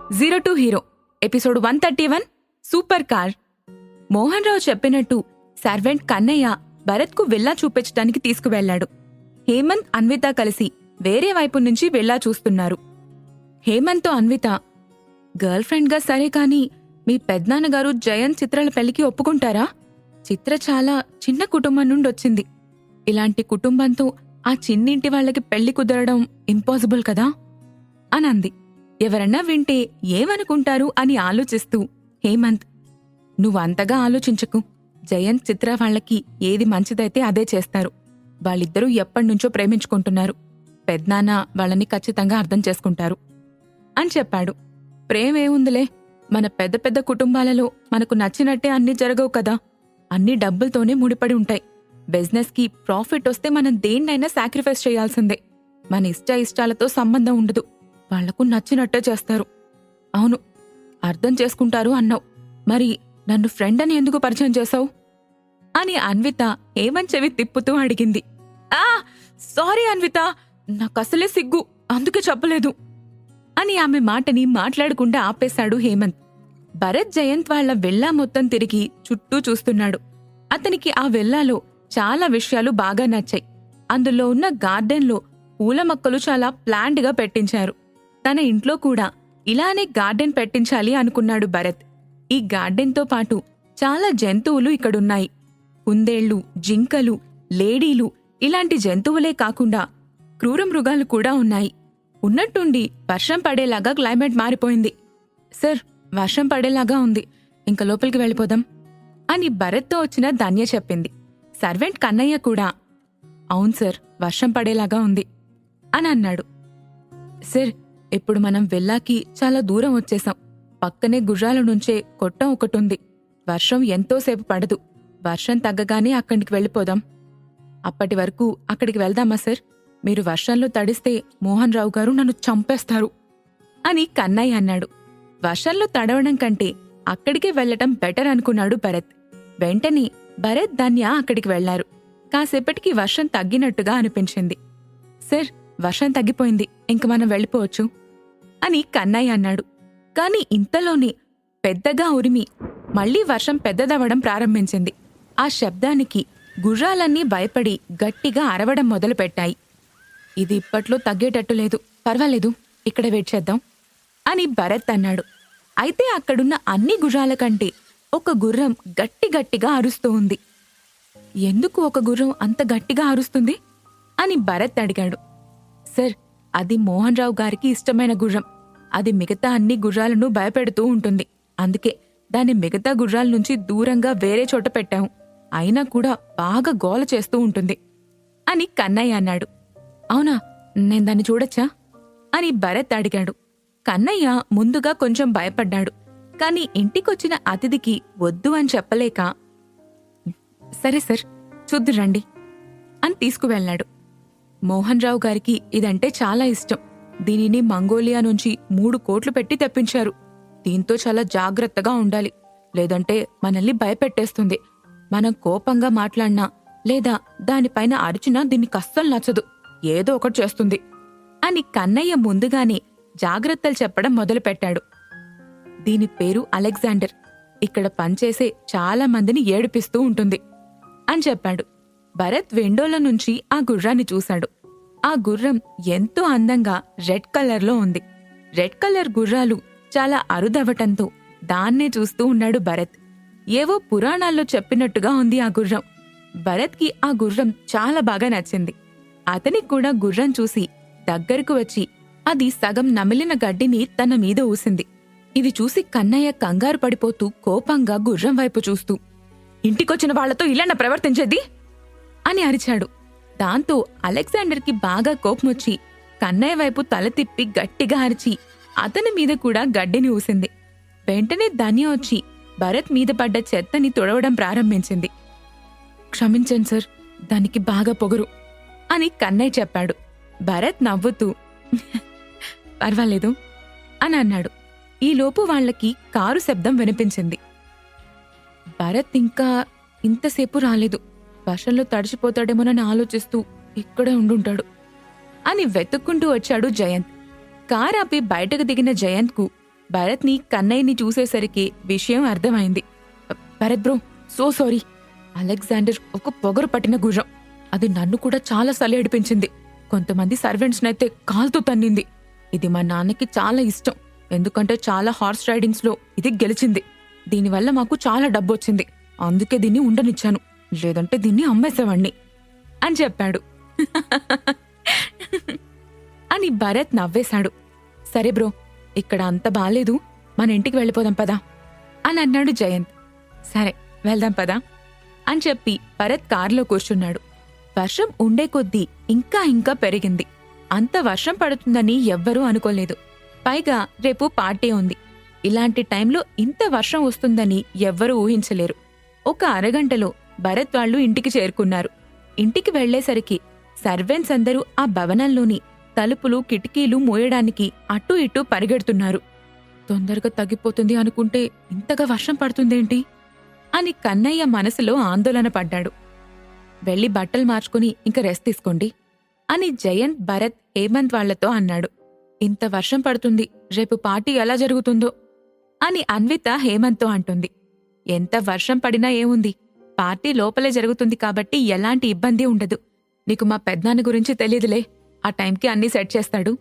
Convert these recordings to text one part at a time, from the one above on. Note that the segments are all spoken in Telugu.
Zero to hero episode 131 super car. Mohan Rao చెప్పినట్టు సర్వెంట్ కన్నయ్య భరత్కు విల్లా చూపించడానికి తీసుకువెళ్లాడు. హేమంత్, అన్విత కలిసి వేరే వైపు నుంచి విల్లా చూస్తున్నారు. హేమంత్తో అన్విత, గర్ల్ ఫ్రెండ్గా సరే కాని మీ పెద్నాన్నగారు జయంత్ చిత్రల పెళ్లికి ఒప్పుకుంటారా? చిత్ర చాలా చిన్న కుటుంబం నుండొచ్చింది. ఇలాంటి కుటుంబంతో ఆ చిన్నింటి వాళ్లకి పెళ్లి కుదరడం ఇంపాసిబుల్ కదా అనంది. ఎవరన్నా వింటే ఏమనుకుంటారు అని ఆలోచిస్తూ హేమంత్, నువ్వంతగా ఆలోచించకు. జయంత్, చిత్ర వాళ్లకి ఏది మంచిదైతే అదే చేస్తారు. వాళ్ళిద్దరూ ఎప్పటినుంచో ప్రేమించుకుంటున్నారు. పెద్నాన్న వాళ్ళని ఖచ్చితంగా అర్థం చేసుకుంటారు అని చెప్పాడు. ప్రేమేముందిలే, మన పెద్ద పెద్ద కుటుంబాలలో మనకు నచ్చినట్టే అన్నీ జరగవు కదా. అన్నీ డబ్బులతోనే ముడిపడి ఉంటాయి. బిజినెస్కి ప్రాఫిట్ వస్తే మనం దేన్నైనా సాక్రిఫైస్ చేయాల్సిందే. మన ఇష్టాలతో సంబంధం ఉండదు. వాళ్లకు నచ్చినట్టే చేస్తారు. అవును, అర్థం చేసుకుంటారు అన్నావు. మరి నన్ను ఫ్రెండ్ అని ఎందుకు పరిచయం చేశావు అని అన్విత హేమంత్ చెవి తిప్పుతూ అడిగింది. సారీ అన్విత, నాకసలే సిగ్గు, అందుకే చెప్పలేదు అని ఆమె మాటని మాట్లాడకుండా ఆపేశాడు హేమంత్. భరత్ జయంత్ వాళ్ల విల్లా మొత్తం తిరిగి చుట్టూ చూస్తున్నాడు. అతనికి ఆ విల్లాలో చాలా విషయాలు బాగా నచ్చాయి. అందులో ఉన్న గార్డెన్లో పూల మొక్కలు చాలా ప్లాంట్గా పెట్టించారు. తన ఇంట్లో కూడా ఇలానే గార్డెన్ పెట్టించాలి అనుకున్నాడు భరత్. ఈ గార్డెన్తో పాటు చాలా జంతువులు ఇక్కడున్నాయి. కుందేళ్లు, జింకలు, లేడీలు, ఇలాంటి జంతువులే కాకుండా క్రూర మృగాలు కూడా ఉన్నాయి. ఉన్నట్టుండి వర్షం పడేలాగా క్లైమేట్ మారిపోయింది. సార్, వర్షం పడేలాగా ఉంది, ఇంక లోపలికి వెళ్ళిపోదాం అని భరత్తో వచ్చిన ధన్య చెప్పింది. సర్వెంట్ కన్నయ్య కూడా, అవును సార్, వర్షం పడేలాగా ఉంది అని అన్నాడు. సార్, ఇప్పుడు మనం విల్లాకి చాలా దూరం వచ్చేసాం. పక్కనే గుర్రాల నుంచే కొట్టం ఒకటుంది. వర్షం ఎంతోసేపు పడదు. వర్షం తగ్గగానే అక్కడికి వెళ్ళిపోదాం. అప్పటి వరకు అక్కడికి వెళ్దామా సార్? మీరు వర్షంలో తడిస్తే మోహన్ రావు గారు నన్ను చంపేస్తారు అని కన్నయ్య అన్నాడు. వర్షంలో తడవడం కంటే అక్కడికే వెళ్లటం బెటర్ అనుకున్నాడు భరత్. వెంటనే భరత్, ధన్య అక్కడికి వెళ్లారు. కాసేపటికి వర్షం తగ్గినట్టుగా అనిపించింది. సార్, వర్షం తగ్గిపోయింది, ఇంక మనం వెళ్ళిపోవచ్చు అని కన్నయ్య అన్నాడు. కాని ఇంతలోనే పెద్దగా ఉరిమి మళ్లీ వర్షం పెద్దదవడం ప్రారంభించింది. ఆ శబ్దానికి గుర్రాలన్నీ భయపడి గట్టిగా అరవడం మొదలుపెట్టాయి. ఇది ఇప్పట్లో తగ్గేటట్టు లేదు, పర్వాలేదు, ఇక్కడ వెయిట్ చేద్దాం అని భరత్ అన్నాడు. అయితే అక్కడున్న అన్ని గుర్రాల కంటే ఒక గుర్రం గట్టిగా అరుస్తూ ఉంది. ఎందుకు ఒక గుర్రం అంత గట్టిగా అరుస్తుంది అని భరత్ అడిగాడు. సార్, అది మోహన్ రావు గారికి ఇష్టమైన గుర్రం. అది మిగతా అన్ని గుర్రాలను భయపెడుతూ ఉంటుంది. అందుకే దాన్ని మిగతా గుర్రాల నుంచి దూరంగా వేరే చోట పెట్టాము. అయినా కూడా బాగా గోల చేస్తూ ఉంటుంది అని కన్నయ్య అన్నాడు. అవునా, నేను దాన్ని చూడొచ్చా అని భరత్ అడిగాడు. కన్నయ్య ముందుగా కొంచెం భయపడ్డాడు. కాని ఇంటికొచ్చిన అతిథికి వద్దు అని చెప్పలేక, సరే సార్, చూద్దురండి అని తీసుకువెళ్లాడు. మోహన్ రావు గారికి ఇదంటే చాలా ఇష్టం. దీనిని మంగోలియా నుంచి 3 కోట్లు పెట్టి తెప్పించారు. దీంతో చాలా జాగ్రత్తగా ఉండాలి, లేదంటే మనల్ని భయపెట్టేస్తుంది. మనం కోపంగా మాట్లాడినా లేదా దానిపైన అరిచినా దీనికి అస్సలు నచ్చదు, ఏదో ఒకటి చేస్తుంది అని కన్నయ్య ముందుగానే జాగ్రత్తలు చెప్పడం మొదలుపెట్టాడు. దీని పేరు అలెగ్జాండర్. ఇక్కడ పనిచేసే చాలా మందిని ఏడిపిస్తూ ఉంటుంది అని చెప్పాడు. భరత్ విండోలో నుంచి ఆ గుర్రాన్ని చూశాడు. ఆ గుర్రం ఎంతో అందంగా రెడ్ కలర్లో ఉంది. రెడ్ కలర్ గుర్రాలు చాలా అరుదవటంతో దాన్నే చూస్తూ ఉన్నాడు భరత్. ఏవో పురాణాల్లో చెప్పినట్టుగా ఉంది ఆ గుర్రం. భరత్కి ఆ గుర్రం చాలా బాగా నచ్చింది. అతనికి కూడా గుర్రం చూసి దగ్గరకు వచ్చి అది సగం నమిలిన గడ్డిని తన మీద ఊసింది. ఇది చూసి కన్నయ్య కంగారు పడిపోతూ కోపంగా గుర్రం వైపు చూస్తూ, ఇంటికొచ్చిన వాళ్లతో ఇలానా ప్రవర్తించేది అని అరిచాడు. దాంతో అలెగ్జాండర్కి బాగా కోపమొచ్చి కన్నయ్య వైపు తల తిప్పి గట్టిగా అరిచి అతని మీద కూడా గడ్డిని ఊసింది. వెంటనే ధన్య వచ్చి భరత్ మీద పడ్డ చెత్తని తుడవడం ప్రారంభించింది. క్షమించండి సార్, దానికి బాగా పొగరు అని కన్నయ్య చెప్పాడు. భరత్ నవ్వుతూ పర్వాలేదు అని అన్నాడు. ఈలోపు వాళ్లకి కారు శబ్దం వినిపించింది. భరత్ ఇంకా ఇంతసేపు రాలేదు, వర్షంలో తడిచిపోతాడేమోనని ఆలోచిస్తూ ఇక్కడే ఉండుంటాడు అని వెతుక్కుంటూ వచ్చాడు జయంత్. కారాపి బయటకు దిగిన జయంత్కు భరత్ని కన్నయ్యని చూసేసరికి విషయం అర్థమైంది. Bharat bro, so sorry. Alexander ఒక పొగరు పట్టిన గుర్రం. అది నన్ను కూడా చాలా ఏడిపించింది. కొంతమంది సర్వెంట్స్నైతే కాల్తో తన్నింది. ఇది మా నాన్నకి చాలా ఇష్టం, ఎందుకంటే చాలా హార్స్ రైడింగ్స్లో ఇది గెలిచింది. దీనివల్ల మాకు చాలా డబ్బొచ్చింది. అందుకే దీన్ని ఉండనిచ్చాను, లేదంటే దీన్ని అమ్మేసేవాణ్ణి అని చెప్పాడు. అని భరత్ నవ్వేశాడు. సరే బ్రో, ఇక్కడ అంత బాలేదు, మన ఇంటికి వెళ్ళిపోదాం పదా అని అన్నాడు జయంత్. సరే వెళ్దాం పదా అని చెప్పి భరత్ కారులో కూర్చున్నాడు. వర్షం ఉండే కొద్దీ ఇంకా ఇంకా పెరిగింది. అంత వర్షం పడుతుందని ఎవ్వరూ అనుకోలేదు. పైగా రేపు పార్టీ ఉంది. ఇలాంటి టైంలో ఇంత వర్షం వస్తుందని ఎవ్వరూ ఊహించలేరు. ఒక అరగంటలో భరత్ వాళ్ళు ఇంటికి చేరుకున్నారు. ఇంటికి వెళ్లేసరికి సర్వెంట్స్ అందరూ ఆ భవనంలోని తలుపులు కిటికీలు మోయడానికి అటూ ఇటూ పరిగెడుతున్నారు. తొందరగా తగ్గిపోతుంది అనుకుంటే ఇంతగా వర్షం పడుతుందేంటి అని కన్నయ్య మనసులో ఆందోళన పడ్డాడు. వెళ్లి బట్టలు మార్చుకుని ఇంక రెస్ట్ తీసుకోండి అని జయంత్, భరత్, హేమంత్ వాళ్లతో అన్నాడు. ఇంత వర్షం పడుతుంది, రేపు పార్టీ ఎలా జరుగుతుందో అని అన్విత హేమంత్తో అంటుంది. ఎంత వర్షం పడినా ఏముంది, పార్టీ లోపలే జరుగుతుంది కాబట్టి ఎలాంటి ఇబ్బంది ఉండదు. నీకు మా పెద్నాన్న గురించి తెలీదులే, ఆ టైంకి అన్నీ సెట్ చేస్తాడు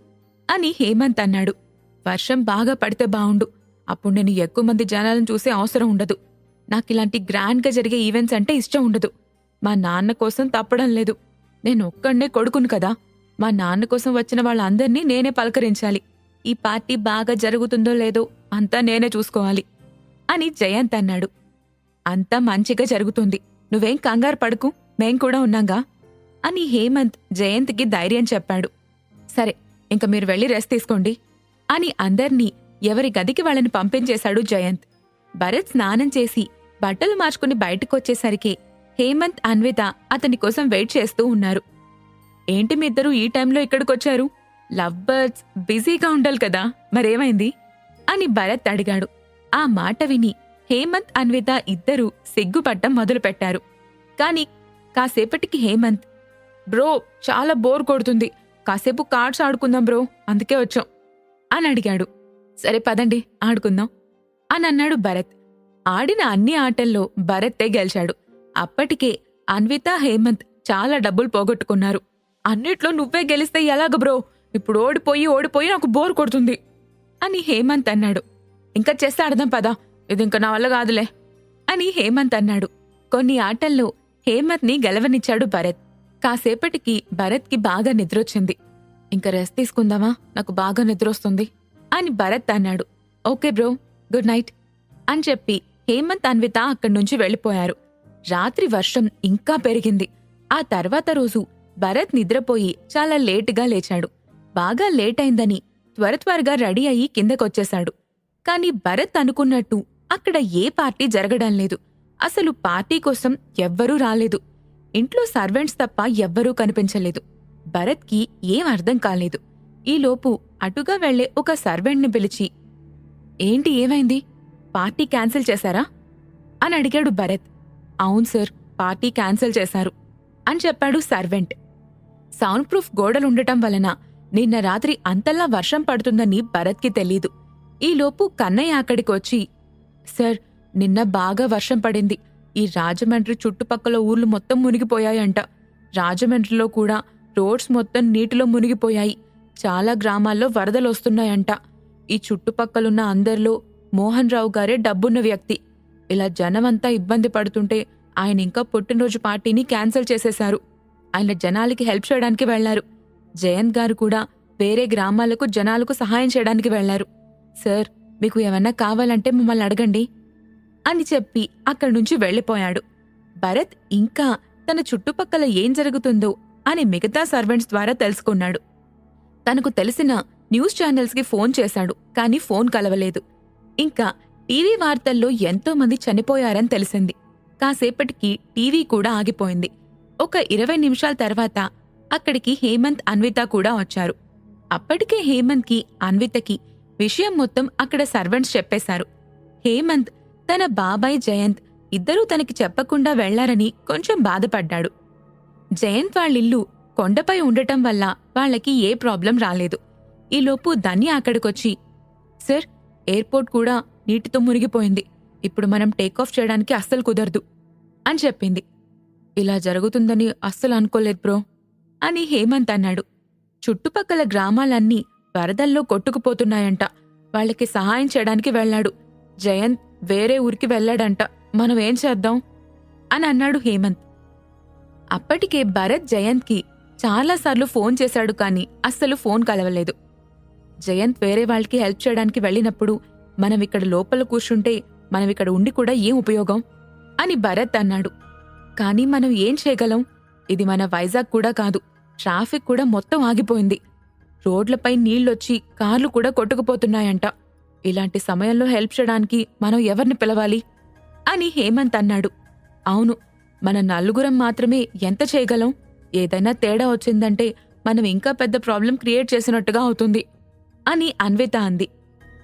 అని హేమంత్ అన్నాడు. వర్షం బాగా పడితే బావుండు, అప్పుడు నేను ఎక్కువ మంది జనాలను చూసే అవసరం ఉండదు. నాకిలాంటి గ్రాండ్గా జరిగే ఈవెంట్స్ అంటే ఇష్టం ఉండదు. మా నాన్న కోసం తప్పడం లేదు. నేను ఒక్కడే కొడుకును కదా, మా నాన్న కోసం వచ్చిన వాళ్ళందర్నీ నేనే పలకరించాలి. ఈ పార్టీ బాగా జరుగుతుందో లేదో అంతా నేనే చూసుకోవాలి అని జయంత్ అన్నాడు. అంతా మంచిగా జరుగుతుంది, నువ్వేం కంగారు పడుకు, మేం కూడా ఉన్నాగా అని హేమంత్ జయంత్కి ధైర్యం చెప్పాడు. సరే, ఇంక మీరు వెళ్ళి రెస్ట్ తీసుకోండి అని అందర్నీ ఎవరి గదికి వాళ్ళని పంపించేశాడు జయంత్. భరత్ స్నానం చేసి బట్టలు మార్చుకుని బయటకొచ్చేసరికి హేమంత్, అన్విత అతని కోసం వెయిట్ చేస్తూ ఉన్నారు. ఏంటి మీ ఇద్దరూ ఈ టైంలో ఇక్కడికొచ్చారు? లవ్ బర్డ్స్ బిజీగా ఉండాలి కదా, మరేమైంది అని భరత్ అడిగాడు. ఆ మాట విని హేమంత్, అన్విత ఇద్దరూ సిగ్గుపడ్డం మొదలుపెట్టారు. కాని కాసేపటికి హేమంత్, బ్రో చాలా బోర్ కొడుతుంది, కాసేపు కార్డ్స్ ఆడుకుందాం బ్రో, అందుకే వచ్చాం అని అడిగాడు. సరే పదండి ఆడుకుందాం అని అన్నాడు భరత్. ఆడిన అన్ని ఆటల్లో భరత్తే గెలిచాడు. అప్పటికే అన్విత, హేమంత్ చాలా డబ్బులు పోగొట్టుకున్నారు. అన్నిట్లో నువ్వే గెలిస్తే ఎలాగ బ్రో, ఇప్పుడు ఓడిపోయి నాకు బోర్ కొడుతుంది అని హేమంత్ అన్నాడు. ఇంకా చెస్ ఆడదాం పదా, ఇది ఇంకా నా వల్ల కాదులే అని హేమంత్ అన్నాడు. కొన్ని ఆటల్లో హేమంత్ని గెలవనిచ్చాడు భరత్. కాసేపటికి భరత్కి బాగా నిద్రొచ్చింది. ఇంక రెస్ట్ తీసుకుందామా, నాకు బాగా నిద్రొస్తుంది అని భరత్ అన్నాడు. ఓకే బ్రో, గుడ్ నైట్ అని చెప్పి హేమంత్, అన్విత అక్కడ్నుంచి వెళ్లిపోయారు. రాత్రి వర్షం ఇంకా పెరిగింది. ఆ తర్వాత రోజు భరత్ నిద్రపోయి చాలా లేటుగా లేచాడు. బాగా లేట్ అయిందని త్వరగా రెడీ అయ్యి కిందకొచ్చేశాడు. కాని భరత్ అనుకున్నట్టు అక్కడ ఏ పార్టీ జరగడం లేదు. అసలు పార్టీ కోసం ఎవ్వరూ రాలేదు. ఇంట్లో సర్వెంట్స్ తప్ప ఎవ్వరూ కనిపించలేదు. భరత్కి ఏం అర్థం కాలేదు. ఈలోపు అటుగా వెళ్లే ఒక సర్వెంట్ని పిలిచి, ఏంటి ఏమైంది, పార్టీ క్యాన్సిల్ చేశారా అని అడిగాడు భరత్. అవును సార్, పార్టీ క్యాన్సిల్ చేశారు అని చెప్పాడు సర్వెంట్. సౌండ్ ప్రూఫ్ గోడలుండటం వలన నిన్న రాత్రి అంతలా వర్షం పడుతుందని భరత్కి తెలీదు. ఈలోపు కన్నయ్య అక్కడికొచ్చి, సార్ నిన్న బాగా వర్షం పడింది. ఈ రాజమండ్రి చుట్టుపక్కల ఊర్లు మొత్తం మునిగిపోయాయంట. రాజమండ్రిలో కూడా రోడ్స్ మొత్తం నీటిలో మునిగిపోయాయి. చాలా గ్రామాల్లో వరదలొస్తున్నాయంట. ఈ చుట్టుపక్కలున్న అందరిలో మోహన్ రావు గారే డబ్బున్న వ్యక్తి. ఇలా జనమంతా ఇబ్బంది పడుతుంటే ఆయన ఇంకా పుట్టినరోజు పార్టీని క్యాన్సిల్ చేసేశారు. ఆయన జనాలకి హెల్ప్ చేయడానికి వెళ్లారు. జయంత్ గారు కూడా వేరే గ్రామాలకు జనాలకు సహాయం చేయడానికి వెళ్లారు. సార్, మీకు ఏమన్నా కావాలంటే మమ్మల్ని అడగండి అని చెప్పి అక్కడ్నుంచి వెళ్లిపోయాడు. భరత్ ఇంకా తన చుట్టుపక్కల ఏం జరుగుతుందో అని మిగతా సర్వెంట్స్ ద్వారా తెలుసుకున్నాడు. తనకు తెలిసిన న్యూస్ ఛానల్స్కి ఫోన్ చేశాడు, కాని ఫోన్ కలవలేదు. ఇంకా టీవీ వార్తల్లో ఎంతో మంది చనిపోయారని తెలిసింది. కాసేపటికి టీవీ కూడా ఆగిపోయింది. ఒక 20 నిమిషాల తర్వాత అక్కడికి హేమంత్, అన్విత కూడా వచ్చారు. అప్పటికే హేమంత్కి, అన్వితకి విషయం మొత్తం అక్కడ సర్వెంట్స్ చెప్పేశారు. హేమంత్ తన బాబాయ్ జయంత్ ఇద్దరూ తనకి చెప్పకుండా వెళ్లారని కొంచెం బాధపడ్డాడు. జయంత్ వాళ్ళిల్లు కొండపై ఉండటం వల్ల వాళ్లకి ఏ ప్రాబ్లం రాలేదు. ఈలోపు ధన్య అక్కడికొచ్చి, సార్ ఎయిర్పోర్ట్ కూడా నీటితో మునిగిపోయింది. ఇప్పుడు మనం టేకాఫ్ చేయడానికి అస్సలు కుదరదు అని చెప్పింది. ఇలా జరుగుతుందని అస్సలు అనుకోలేదు బ్రో అని హేమంత్ అన్నాడు. చుట్టుపక్కల గ్రామాలన్నీ వరదల్లో కొట్టుకుపోతున్నాయంట. వాళ్ళకి సహాయం చేయడానికి వెళ్లాడు. జయంత్ వేరే ఊరికి వెళ్లాడంట. మనం ఏం చేద్దాం అని అన్నాడు హేమంత్. అప్పటికే భరత్ జయంత్కి చాలాసార్లు ఫోన్ చేశాడు, కానీ అస్సలు ఫోన్ కలవలేదు. జయంత్ వేరే వాళ్ళకి హెల్ప్ చేయడానికి వెళ్ళినప్పుడు మనం ఇక్కడ లోపల కూర్చుంటే మనం ఇక్కడ ఉండి కూడా ఏం ఉపయోగం అని భరత్ అన్నాడు. కానీ మనం ఏం చేయగలం? ఇది మన వైజాగ్ కూడా కాదు. ట్రాఫిక్ కూడా మొత్తం ఆగిపోయింది. రోడ్లపై నీళ్లొచ్చి కార్లు కూడా కొట్టుకుపోతున్నాయంట. ఇలాంటి సమయంలో హెల్ప్ చేయడానికి మనం ఎవరిని పిలవాలి అని హేమంత్ అన్నాడు. అవును, మన నలుగురం మాత్రమే ఎంత చేయగలం? ఏదైనా తేడా వచ్చిందంటే మనం ఇంకా పెద్ద ప్రాబ్లం క్రియేట్ చేసినట్టుగా అవుతుంది అని అన్విత అంది.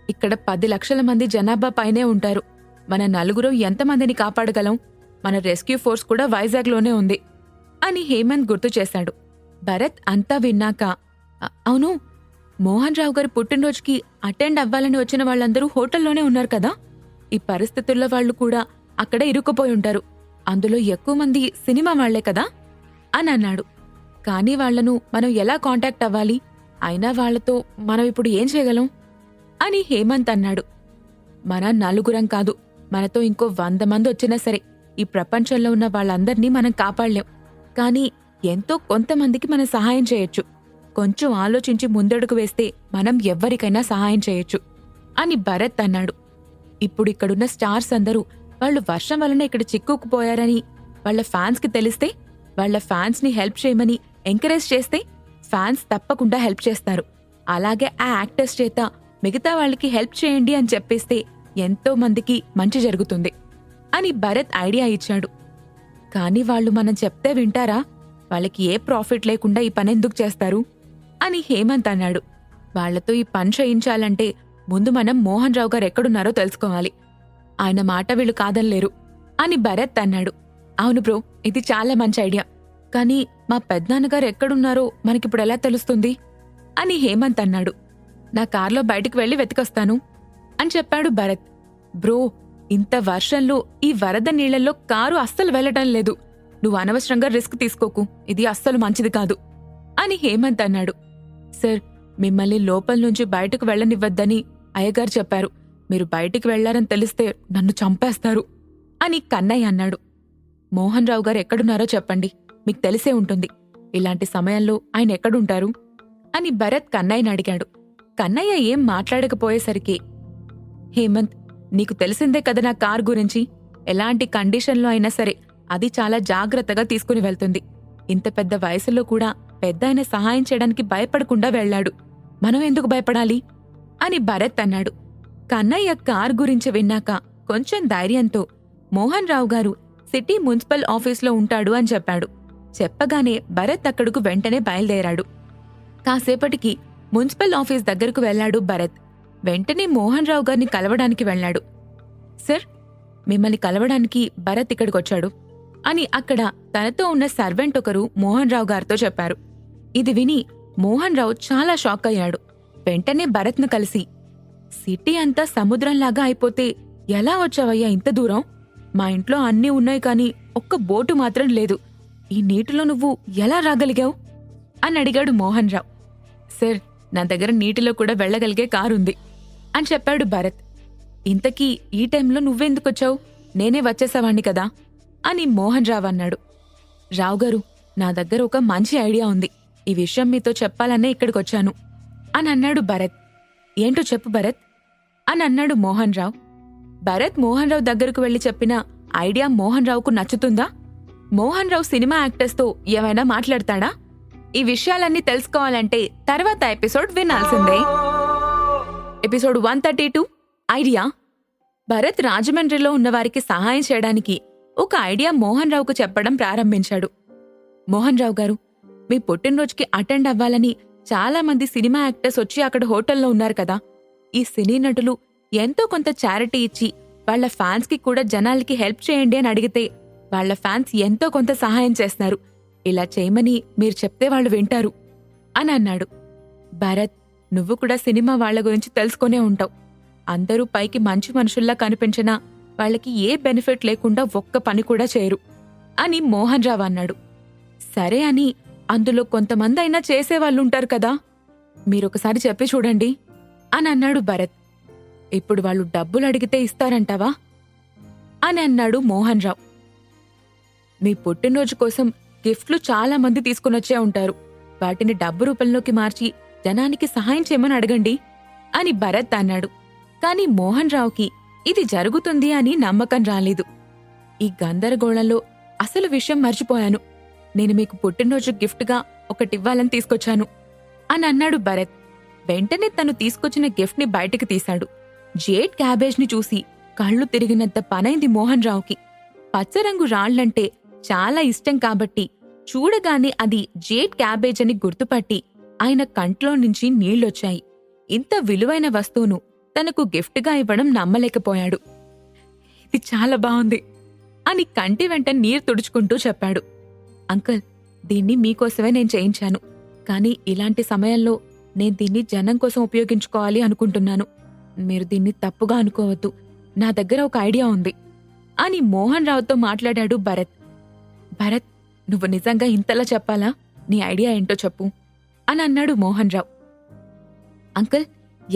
ఇక్కడ 10 లక్షల మంది జనాభా పైనే ఉంటారు. మన నలుగురం ఎంతమందిని కాపాడగలం? మన రెస్క్యూ ఫోర్స్ కూడా వైజాగ్లోనే ఉంది అని హేమంత్ గుర్తు చేశాడు. భరత్ అంతా విన్నాక, అవును, మోహన్ రావు గారి పుట్టినరోజుకి అటెండ్ అవ్వాలని వచ్చిన వాళ్ళందరూ హోటల్లోనే ఉన్నారు కదా. ఈ పరిస్థితుల్లో వాళ్ళు కూడా అక్కడే ఇరుక్కుపోయి ఉంటారు. అందులో ఎక్కువ మంది సినిమా వాళ్లే కదా అని అన్నాడు. కానీ వాళ్లను మనం ఎలా కాంటాక్ట్ అవ్వాలి? అయినా వాళ్లతో మనం ఇప్పుడు ఏం చేయగలం అని హేమంత్ అన్నాడు. మన నలుగురం కాదు, మనతో ఇంకో 100 మంది వచ్చినా సరే ఈ ప్రపంచంలో ఉన్న వాళ్ళందర్నీ మనం కాపాడలేం. కానీ ఎంతో కొంతమందికి మనం సహాయం చేయొచ్చు. కొంచెం ఆలోచించి ముందడుగు వేస్తే మనం ఎవ్వరికైనా సహాయం చేయొచ్చు అని భరత్ అన్నాడు. ఇప్పుడు ఇక్కడున్న స్టార్స్ అందరూ వాళ్ళు వర్షం వలన ఇక్కడ చిక్కుకుపోయారని వాళ్ళ ఫ్యాన్స్కి తెలిస్తే, వాళ్ళ ఫ్యాన్స్ని హెల్ప్ చేయమని ఎంకరేజ్ చేస్తే ఫ్యాన్స్ తప్పకుండా హెల్ప్ చేస్తారు. అలాగే ఆ యాక్టర్స్ చేత మిగతా వాళ్ళకి హెల్ప్ చేయండి అని చెప్పేస్తే ఎంతో మందికి మంచి జరుగుతుంది అని భరత్ ఐడియా ఇచ్చాడు. కానీ వాళ్ళు మనం చెప్తే వింటారా? వాళ్ళకి ఏ ప్రాఫిట్ లేకుండా ఈ పని ఎందుకు చేస్తారు అని హేమంత్ అన్నాడు. వాళ్లతో ఈ పని చేయించాలంటే ముందు మనం మోహన్ రావు గారు ఎక్కడున్నారో తెలుసుకోవాలి. ఆయన మాట వీళ్ళు కాదనలేరు అని భరత్ అన్నాడు. అవును బ్రో, ఇది చాలా మంచి ఐడియా. కానీ మా పెద్దనాన్నగారు ఎక్కడున్నారో మనకిప్పుడు ఎలా తెలుస్తుంది అని హేమంత్ అన్నాడు. నా కార్లో బయటకు వెళ్లి వెతికొస్తాను అని చెప్పాడు భరత్. బ్రో, ఇంత వర్షంలో ఈ వరద నీళ్లలో కారు అస్సలు వెళ్లటం లేదు. నువ్వు అనవసరంగా రిస్క్ తీసుకోకు. ఇది అస్సలు మంచిది కాదు అని హేమంత్ అన్నాడు. సార్, మిమ్మల్ని లోపల నుంచి బయటకు వెళ్లనివ్వద్దని అయ్యగారు చెప్పారు. మీరు బయటికి వెళ్లారని తెలిస్తే నన్ను చంపేస్తారు అని కన్నయ్య అన్నాడు. మోహన్ రావు గారు ఎక్కడున్నారో చెప్పండి, మీకు తెలిసే ఉంటుంది. ఇలాంటి సమయంలో ఆయన ఎక్కడుంటారు అని భరత్ కన్నయ్యని అడిగాడు. కన్నయ్య ఏం మాట్లాడకపోయేసరికి, హేమంత్, నీకు తెలిసిందే కదా నా కార్ గురించి. ఎలాంటి కండిషన్లో అయినా సరే అది చాలా జాగ్రత్తగా తీసుకుని వెళ్తుంది. ఇంత పెద్ద వయసులో కూడా పెద్దాయన సహాయం చేయడానికి భయపడకుండా వెళ్లాడు. మనం ఎందుకు భయపడాలి అని భరత్ అన్నాడు. కన్నయ్య కార్ గురించి విన్నాక కొంచెం ధైర్యంతో మోహన్ రావు గారు సిటీ మున్సిపల్ ఆఫీస్లో ఉంటాడు అని చెప్పాడు. చెప్పగానే భరత్ అక్కడకు వెంటనే బయలుదేరాడు. కాసేపటికి మున్సిపల్ ఆఫీస్ దగ్గరకు వెళ్లాడు భరత్. వెంటనే మోహన్ రావు గారిని కలవడానికి వెళ్లాడు. సార్, మిమ్మల్ని కలవడానికి భరత్ ఇక్కడికొచ్చాడు అని అక్కడ తనతో ఉన్న సర్వెంట్ ఒకరు మోహన్ రావు గారితో చెప్పారు. ఇది విని మోహన్ రావు చాలా షాక్ అయ్యాడు. వెంటనే భరత్ను కలిసి, సిటీ అంతా సముద్రంలాగా అయిపోతే ఎలా వచ్చావయ్యా ఇంత దూరం? మా ఇంట్లో అన్నీ ఉన్నాయి, కానీ ఒక్క బోటు మాత్రం లేదు. ఈ నీటిలో నువ్వు ఎలా రాగలిగావు అని అడిగాడు మోహన్ రావు. సార్, నా దగ్గర నీటిలో కూడా వెళ్లగలిగే కారుంది అని చెప్పాడు భరత్. ఇంతకీ ఈ టైంలో నువ్వెందుకొచ్చావు? నేనే వచ్చేసావాణ్ణి కదా అని మోహన్ రావు అన్నాడు. రావుగారు, నా దగ్గర ఒక మంచి ఐడియా ఉంది. ఈ విషయం మీతో చెప్పాలనే ఇక్కడికొచ్చాను అని అన్నాడు భరత్. ఏంటో చెప్పు భరత్ అని అన్నాడు మోహన్ రావు. భరత్ మోహన్ రావు దగ్గరకు వెళ్లి చెప్పిన ఐడియా మోహన్ రావుకు నచ్చుతుందా? మోహన్ రావు సినిమా యాక్టర్స్తో ఏమైనా మాట్లాడతాడా? ఈ విషయాలన్నీ తెలుసుకోవాలంటే తర్వాత ఎపిసోడ్ వినాల్సిందే. Episode 132 idea. భరత్ రాజమండ్రిలో ఉన్నవారికి సహాయం చేయడానికి ఒక ఐడియా మోహన్ రావుకు చెప్పడం ప్రారంభించాడు. మోహన్ రావు గారు, మీ పుట్టినరోజుకి అటెండ్ అవ్వాలని చాలా మంది సినిమా యాక్టర్స్ వచ్చి అక్కడ హోటల్లో ఉన్నారు కదా. ఈ సినీ నటులు ఎంతో కొంత చారిటీ ఇచ్చి వాళ్ల ఫ్యాన్స్కి కూడా జనాలకి హెల్ప్ చేయండి అని అడిగితే వాళ్ల ఫ్యాన్స్ ఎంతో కొంత సహాయం చేస్తారు. ఇలా చేయమని మీరు చెప్తే వాళ్ళు వింటారు అని అన్నాడు. భరత్, నువ్వు కూడా సినిమా వాళ్ల గురించి తెలుసుకునే ఉంటావు. అందరూ పైకి మంచి మనుషుల్లా కనిపించినా వాళ్ళకి ఏ బెనిఫిట్ లేకుండా ఒక్క పని కూడా చేయరు అని మోహన్ రావు అన్నాడు. సరే అని అందులో కొంతమంది అయినా చేసేవాళ్ళుంటారు కదా, మీరొకసారి చెప్పి చూడండి అని అన్నాడు భరత్. ఇప్పుడు వాళ్ళు డబ్బులు అడిగితే ఇస్తారంటావా అని అన్నాడు మోహన్ రావు. మీ పుట్టినరోజు కోసం గిఫ్ట్లు చాలా మంది తీసుకునొచ్చే ఉంటారు. వాటిని డబ్బు రూపంలోకి మార్చి జనానికి సహాయం చేయమని అడగండి అని భరత్ అన్నాడు. కాని మోహన్ రావుకి ఇది జరుగుతుంది అని నమ్మకం రాలేదు. ఈ గందరగోళంలో అసలు విషయం మర్చిపోయాను. నేను మీకు పుట్టినరోజు గిఫ్ట్గా ఒకటివ్వాలని తీసుకొచ్చాను అని అన్నాడు భరత్. వెంటనే తను తీసుకొచ్చిన గిఫ్ట్ని బయటికి తీశాడు. జేడ్ క్యాబేజ్ని చూసి కళ్ళు తిరిగినంత పనైంది మోహన్ రావుకి. పచ్చరంగు రాళ్లంటే చాలా ఇష్టం కాబట్టి చూడగానే అది జేడ్ క్యాబేజ్ అని గుర్తుపట్టి ఆయన కంట్లో నుంచి నీళ్లొచ్చాయి. ఇంత విలువైన వస్తువును తనకు గిఫ్ట్గా ఇవ్వడం నమ్మలేకపోయాడు. ఇది చాలా బావుంది అని కంటి వెంట నీరు తుడుచుకుంటూ చెప్పాడు. అంకుల్, దీన్ని మీకోసమే నేను చేయించాను. కానీ ఇలాంటి సమయంలో నేను దీన్ని జనం కోసం ఉపయోగించుకోవాలి అనుకుంటున్నాను. మీరు దీన్ని తప్పుగా అనుకోవద్దు. నా దగ్గర ఒక ఐడియా ఉంది అని మోహన్ రావుతో మాట్లాడాడు భరత్. భరత్, నువ్వు నిజంగా ఇంతలా చెప్పాలా? నీ ఐడియా ఏంటో చెప్పు అని అన్నాడు మోహన్ రావు. అంకుల్,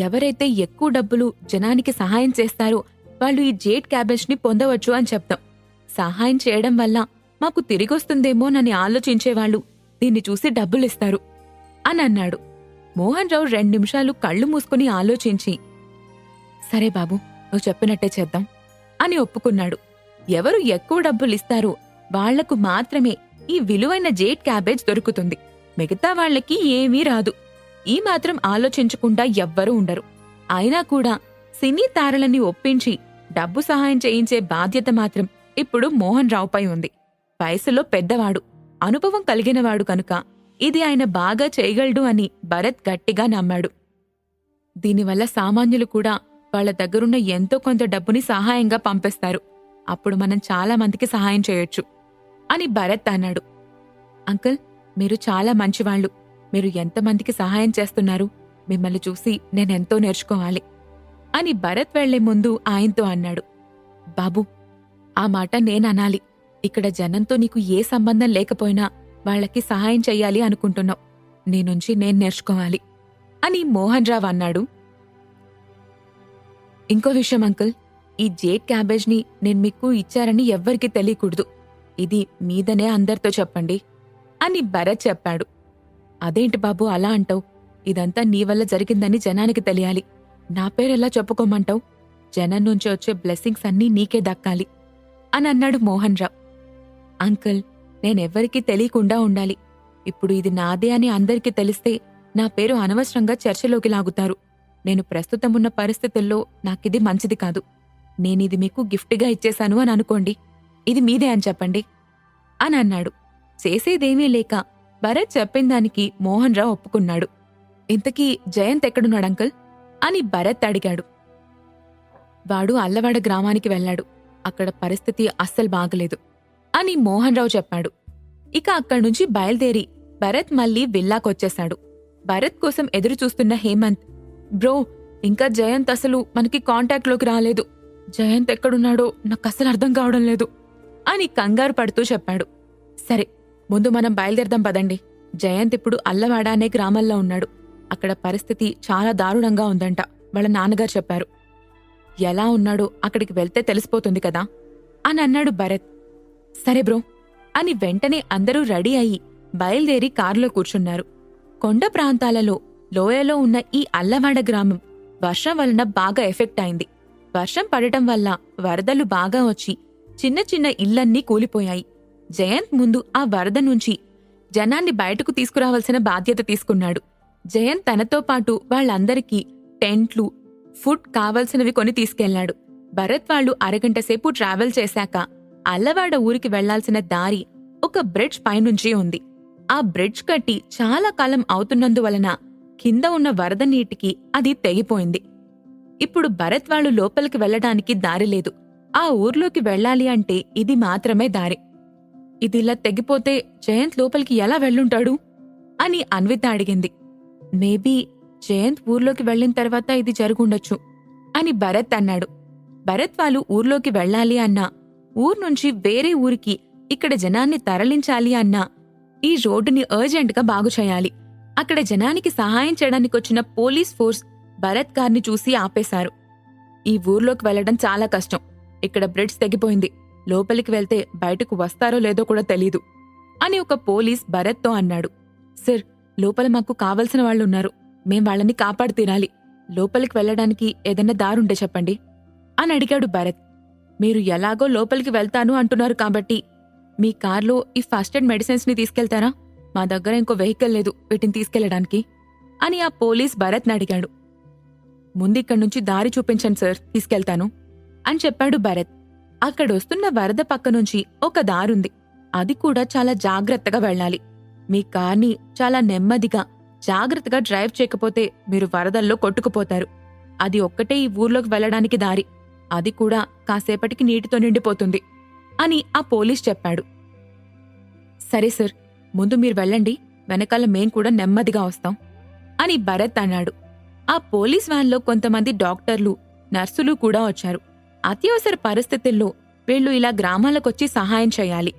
ఎవరైతే ఎక్కువ డబ్బులు జనానికి సహాయం చేస్తారో వాళ్ళు ఈ జేడ్ క్యాబేజ్ని పొందవచ్చు అని చెప్తాం. సహాయం చేయడం వల్ల మాకు తిరిగొస్తుందేమోనని ఆలోచించేవాళ్లు దీన్ని చూసి డబ్బులిస్తారు అని అన్నాడు. మోహన్ రావు 2 నిమిషాలు కళ్ళు మూసుకుని ఆలోచించి, సరే బాబు, నువ్వు చెప్పినట్టే చేద్దాం అని ఒప్పుకున్నాడు. ఎవరు ఎక్కువ డబ్బులిస్తారో వాళ్లకు మాత్రమే ఈ విలువైన జేడ్ క్యాబేజ్ దొరుకుతుంది. మిగతా వాళ్లకి ఏమీ రాదు. ఈ మాత్రం ఆలోచించకుండా ఎవ్వరూ ఉండరు. అయినా కూడా సినీ తారలని ఒప్పించి డబ్బు సహాయం చేయించే బాధ్యత మాత్రం ఇప్పుడు మోహన్ రావుపై ఉంది. వయసులో పెద్దవాడు, అనుభవం కలిగినవాడు కనుక ఇది ఆయన బాగా చేయగలడు అని భరత్ గట్టిగా నమ్మాడు. దీనివల్ల సామాన్యులు కూడా వాళ్ల దగ్గరున్న ఎంతో కొంత డబ్బుని సహాయంగా పంపిస్తారు. అప్పుడు మనం చాలా మందికి సహాయం చేయొచ్చు అని భరత్ అన్నాడు. అంకుల్, మీరు చాలా మంచివాళ్లు. మీరు ఎంతమందికి సహాయం చేస్తున్నారు? మిమ్మల్ని చూసి నేనెంతో నేర్చుకోవాలి అని భరత్ వెళ్లే ముందు ఆయనతో అన్నాడు. బాబూ, ఆ మాట నేననాలి. ఇక్కడ జనంతో నీకు ఏ సంబంధం లేకపోయినా వాళ్లకి సహాయం చెయ్యాలి అనుకుంటున్నావు. నీ నుంచి నేను నేర్చుకోవాలి అని మోహన్ రావు అన్నాడు. ఇంకో విషయం అంకుల్, ఈ జేడ్ క్యాబేజ్ని నేను మీకు ఇచ్చారని ఎవ్వరికీ తెలియకూడదు. ఇది మీదనే అందరితో చెప్పండి అని భరత్ చెప్పాడు. అదేంటి బాబు అలా అంటావు? ఇదంతా నీ వల్ల జరిగిందని జనానికి తెలియాలి. నా పేరెలా చెప్పుకోమంటావు? జనం నుంచి వచ్చే బ్లెస్సింగ్స్ అన్నీ నీకే దక్కాలి అని అన్నాడు మోహన్ రావు. అంకుల్, నేనెవ్వరికీ తెలియకుండా ఉండాలి. ఇప్పుడు ఇది నాదే అని అందరికీ తెలిస్తే నా పేరు అనవసరంగా చర్చలోకి లాగుతారు. నేను ప్రస్తుతం ఉన్న పరిస్థితుల్లో నాకిది మంచిది కాదు. నేనిది మీకు గిఫ్ట్గా ఇచ్చేశాను అని అనుకోండి. ఇది మీదే అని చెప్పండి అని అన్నాడు. చేసేదేమీ లేక భరత్ చెప్పిందానికి మోహన్ రావు ఒప్పుకున్నాడు. ఇంతకీ జయంత్ ఎక్కడున్నాడు అంకుల్ అని భరత్ అడిగాడు. వాడు అల్లవాడ గ్రామానికి వెళ్లాడు. అక్కడ పరిస్థితి అస్సలు బాగలేదు అని మోహన్ రావు చెప్పాడు. ఇక అక్కడ్నుంచి బయలుదేరి భరత్ మళ్లీ విల్లాకొచ్చేశాడు. భరత్ కోసం ఎదురుచూస్తున్న హేమంత్, బ్రో, ఇంకా జయంత్ అసలు మనకి కాంటాక్ట్లోకి రాలేదు. జయంత్ ఎక్కడున్నాడో నాకస్సలు అర్థం కావడం లేదు అని కంగారు పడుతూ చెప్పాడు. సరే, ముందు మనం బయలుదేరదాం పదండి. జయంత్ ఇప్పుడు అల్లవాడ అనే గ్రామంలో ఉన్నాడు. అక్కడ పరిస్థితి చాలా దారుణంగా ఉందంట, వాళ్ళ నాన్నగారు చెప్పారు. ఎలా ఉన్నాడో అక్కడికి వెళ్తే తెలిసిపోతుంది కదా అని అన్నాడు భరత్. సరే బ్రో అని వెంటనే అందరూ రెడీ అయి బయలుదేరి కారులో కూర్చున్నారు. కొండ ప్రాంతాలలో లోయలో ఉన్న ఈ అల్లవాడ గ్రామం వర్షం వలన బాగా ఎఫెక్ట్ అయింది. వర్షం పడటం వల్ల వరదలు బాగా వచ్చి చిన్న చిన్న ఇళ్లన్నీ కూలిపోయాయి. జయంత్ ముందు ఆ వరద నుంచి జనాన్ని బయటకు తీసుకురావాల్సిన బాధ్యత తీసుకున్నాడు. జయంత్ తనతో పాటు వాళ్ళందరికీ టెంట్లు, ఫుడ్ కావలసినవి కొని తీసుకెళ్లాడు. భరత్ వాళ్లు అరగంట సేపు ట్రావెల్ చేశాక అల్లవాడ ఊరికి వెళ్లాల్సిన దారి ఒక బ్రిడ్జ్ పైనుంచి ఉంది. ఆ బ్రిడ్జ్ కట్టి చాలా కాలం అవుతున్నందువలన కింద ఉన్న వరద నీటికి అది తెగిపోయింది. ఇప్పుడు భరత్ వాళ్లు లోపలికి వెళ్లడానికి దారి లేదు. ఆ ఊర్లోకి వెళ్లాలి అంటే ఇది మాత్రమే దారి. ఇదిలా తెగిపోతే జయంత్ లోపలికి ఎలా వెళ్ళుంటాడు అని అన్విత అడిగింది. మేబీ జయంత్ ఊర్లోకి వెళ్లిన తర్వాత ఇది జరుగుండొచ్చు. అని భరత్ అన్నాడు. భరత్ వాళ్ళు ఊర్లోకి వెళ్ళాలి అన్నా, ఊర్నుంచి వేరే ఊరికి ఇక్కడ జనాన్ని తరలించాలి అన్నా ఈ రోడ్డుని అర్జెంటుగా బాగుచేయాలి. అక్కడ జనానికి సహాయం చేయడానికొచ్చిన పోలీస్ ఫోర్స్ భరత్ కార్ని చూసి ఆపేశారు. ఈ ఊర్లోకి వెళ్లడం చాలా కష్టం. ఇక్కడ బ్రిడ్జ్ తెగిపోయింది. లోపలికి వెళ్తే బయటకు వస్తారో లేదో కూడా తెలీదు అని ఒక పోలీస్ భరత్తో అన్నాడు. సార్, లోపల మాకు కావలసిన వాళ్ళున్నారు. మేం వాళ్ళని కాపాడి తీరాలి. లోపలికి వెళ్లడానికి ఏదన్నా దారుంటే చెప్పండి అని అడిగాడు భరత్. మీరు ఎలాగో లోపలికి వెళ్తాను అంటున్నారు కాబట్టి మీ కార్లో ఈ ఫస్ట్ ఎయిడ్ మెడిసిన్స్ ని తీసుకెళ్తారా? మా దగ్గర ఇంకో వెహికల్ లేదు వీటిని తీసుకెళ్లడానికి అని ఆ పోలీస్ భరత్ని అడిగాడు. ముందిక్కడి నుంచి దారి చూపించండి సార్, తీసుకెళ్తాను అని చెప్పాడు భరత్. అక్కడొస్తున్న వరద పక్క నుంచి ఒక దారుంది. అది కూడా చాలా జాగ్రత్తగా వెళ్ళాలి. మీ కార్ని చాలా నెమ్మదిగా జాగ్రత్తగా డ్రైవ్ చేయకపోతే మీరు వరదల్లో కొట్టుకుపోతారు. అది ఒక్కటే ఈ ఊర్లోకి వెళ్లడానికి దారి. అది కూడా కాసేపటికి నీటితో నిండిపోతుంది అని ఆ పోలీస్ చెప్పాడు. సరే సార్, ముందు మీరు వెళ్ళండి, వెనకాల మేం కూడా నెమ్మదిగా వస్తాం అని భరత్ అన్నాడు. ఆ పోలీస్ వ్యాన్లో కొంతమంది డాక్టర్లు, నర్సులు కూడా వచ్చారు. అత్యవసర పరిస్థితుల్లో వీళ్లు ఇలా గ్రామాలకొచ్చి సహాయం చేయాలి.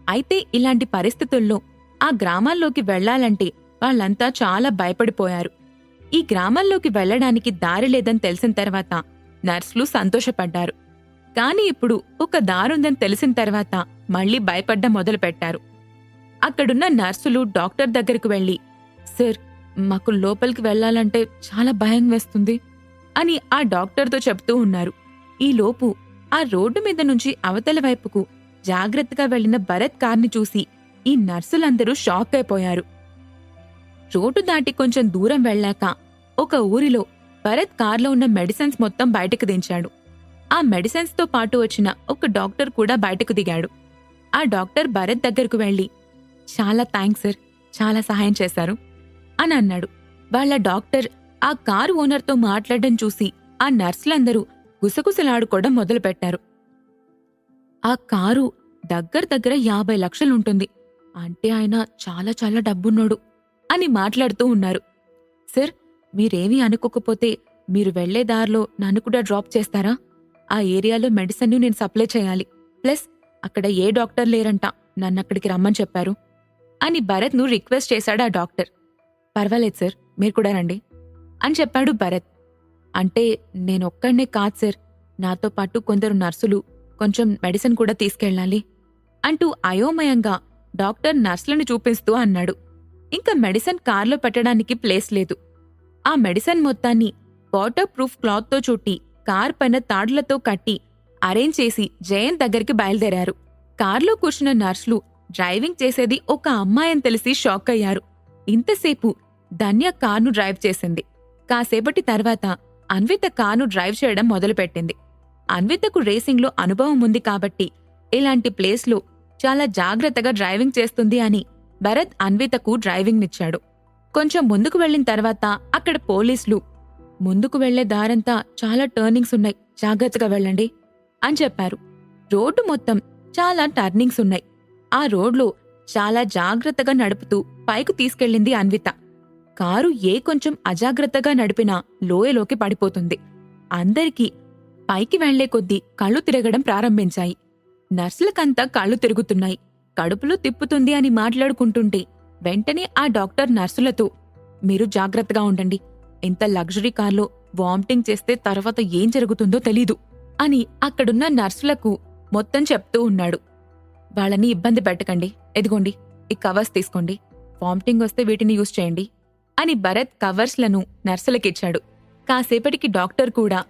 అయితే ఇలాంటి పరిస్థితుల్లో ఆ గ్రామాల్లోకి వెళ్లాలంటే వాళ్ళంతా చాలా భయపడిపోయారు. ఈ గ్రామాల్లోకి వెళ్లడానికి దారి లేదని తెలిసిన తర్వాత నర్సులు సంతోషపడ్డారు. కాని ఇప్పుడు ఒక దారుందని తెలిసిన తర్వాత మళ్లీ భయపడ్డం మొదలుపెట్టారు. అక్కడున్న నర్సులు డాక్టర్ దగ్గరకు వెళ్లి, సార్, మాకు లోపలికి వెళ్లాలంటే చాలా భయం వేస్తుంది అని ఆ డాక్టర్తో చెప్తూ ఉన్నారు. ఈలోపు ఆ రోడ్డు మీద నుంచి అవతల వైపుకు జాగ్రత్తగా వెళ్లిన భరత్ కార్ని చూసి ఈ నర్సులందరూ షాక్ అయిపోయారు. రోడ్డు దాటి కొంచెం దూరం వెళ్ళాక ఒక ఊరిలో భరత్ కార్లో ఉన్న మెడిసిన్స్ మొత్తం బయటకు దించాడు. ఆ మెడిసిన్స్ తో పాటు వచ్చిన ఒక డాక్టర్ కూడా బయటకు దిగాడు. ఆ డాక్టర్ భరత్ దగ్గరకు వెళ్లి, చాలా థ్యాంక్స్ సార్, చాలా సహాయం చేశారు అని అన్నాడు. వాళ్ళ డాక్టర్ ఆ కారు ఓనర్తో మాట్లాడడం చూసి ఆ నర్సులందరూ గుసగుసలాడుకోవడం మొదలుపెట్టారు. ఆ కారు దగ్గర 50 లక్షలుంటుంది. అంటే ఆయన చాలా చాలా డబ్బున్నోడు అని మాట్లాడుతూ ఉన్నారు. సార్, మీరేమీ అనుకోకపోతే మీరు వెళ్లే దారిలో నన్ను కూడా డ్రాప్ చేస్తారా? ఆ ఏరియాలో మెడిసిన్ నేను సప్లై చేయాలి. ప్లస్ అక్కడ ఏ డాక్టర్ లేరంట, నన్నక్కడికి రమ్మని చెప్పారు అని భరత్ను రిక్వెస్ట్ చేశాడు ఆ డాక్టర్. పర్వాలేదు సార్, మీరు కూడా రండి అని చెప్పాడు భరత్. అంటే నేనొక్కడనే కాదు సార్, నాతో పాటు కొందరు నర్సులు కొంచెం మెడిసిన్ కూడా తీసుకెళ్ళాలి అంటూ అయోమయంగా డాక్టర్ నర్సులను చూపిస్తూ అన్నాడు. ఇంకా మెడిసిన్ కార్లో పెట్టడానికి ప్లేస్ లేదు. ఆ మెడిసిన్ మొత్తాన్ని వాటర్ ప్రూఫ్ క్లాత్తో చుట్టి కార్ పైన తాడులతో కట్టి అరేంజ్ చేసి జయంత్ దగ్గరికి బయలుదేరారు. కార్లో కూర్చున్న నర్సులు డ్రైవింగ్ చేసేది ఒక అమ్మాయని తెలిసి షాక్ అయ్యారు. ఇంతసేపు ధన్య కార్ను డ్రైవ్ చేసింది. కాసేపటి తర్వాత అన్విత కార్ను డ్రైవ్ చేయడం మొదలుపెట్టింది. అన్వితకు రేసింగ్లో అనుభవం ఉంది కాబట్టి ఇలాంటి ప్లేస్లో చాలా జాగ్రత్తగా డ్రైవింగ్ చేస్తుంది అని భరత్ అన్వితకు డ్రైవింగ్నిచ్చాడు. కొంచెం ముందుకు వెళ్లిన తర్వాత అక్కడ పోలీసులు, ముందుకు వెళ్లే దారంతా చాలా టర్నింగ్స్ ఉన్నాయి, జాగ్రత్తగా వెళ్ళండి అని చెప్పారు. రోడ్డు మొత్తం చాలా టర్నింగ్స్ ఉన్నాయి. ఆ రోడ్లో చాలా జాగ్రత్తగా నడుపుతూ పైకి తీసుకెళ్ళింది అన్విత. కారు కొంచెం అజాగ్రత్తగా నడిపినా లోయలోకి పడిపోతుంది. అందరికీ పైకి వెళ్లే కొద్దీ కళ్ళు తిరగడం ప్రారంభించాయి. నర్సులకంతా కళ్ళు తిరుగుతున్నాయి. కడుపులో తిప్పుతుంది అని మాట్లాడుకుంటుంటే వెంటనే ఆ డాక్టర్ నర్సులతో, మీరు జాగ్రత్తగా ఉండండి, ఇంత లగ్జరీ కార్లో వామిటింగ్ చేస్తే తర్వాత ఏం జరుగుతుందో తెలీదు అని అక్కడున్న నర్సులకు మొత్తం చెప్తూ ఉన్నాడు. వాళ్ళని ఇబ్బంది పెట్టకండి, ఎదిగోండి ఈ కవర్స్ తీసుకోండి, వామిటింగ్ వస్తే వీటిని యూజ్ చేయండి అని భరత్ కవర్స్లను నర్సులకిచ్చాడు. కాసేపటికి డాక్టర్ కూడా,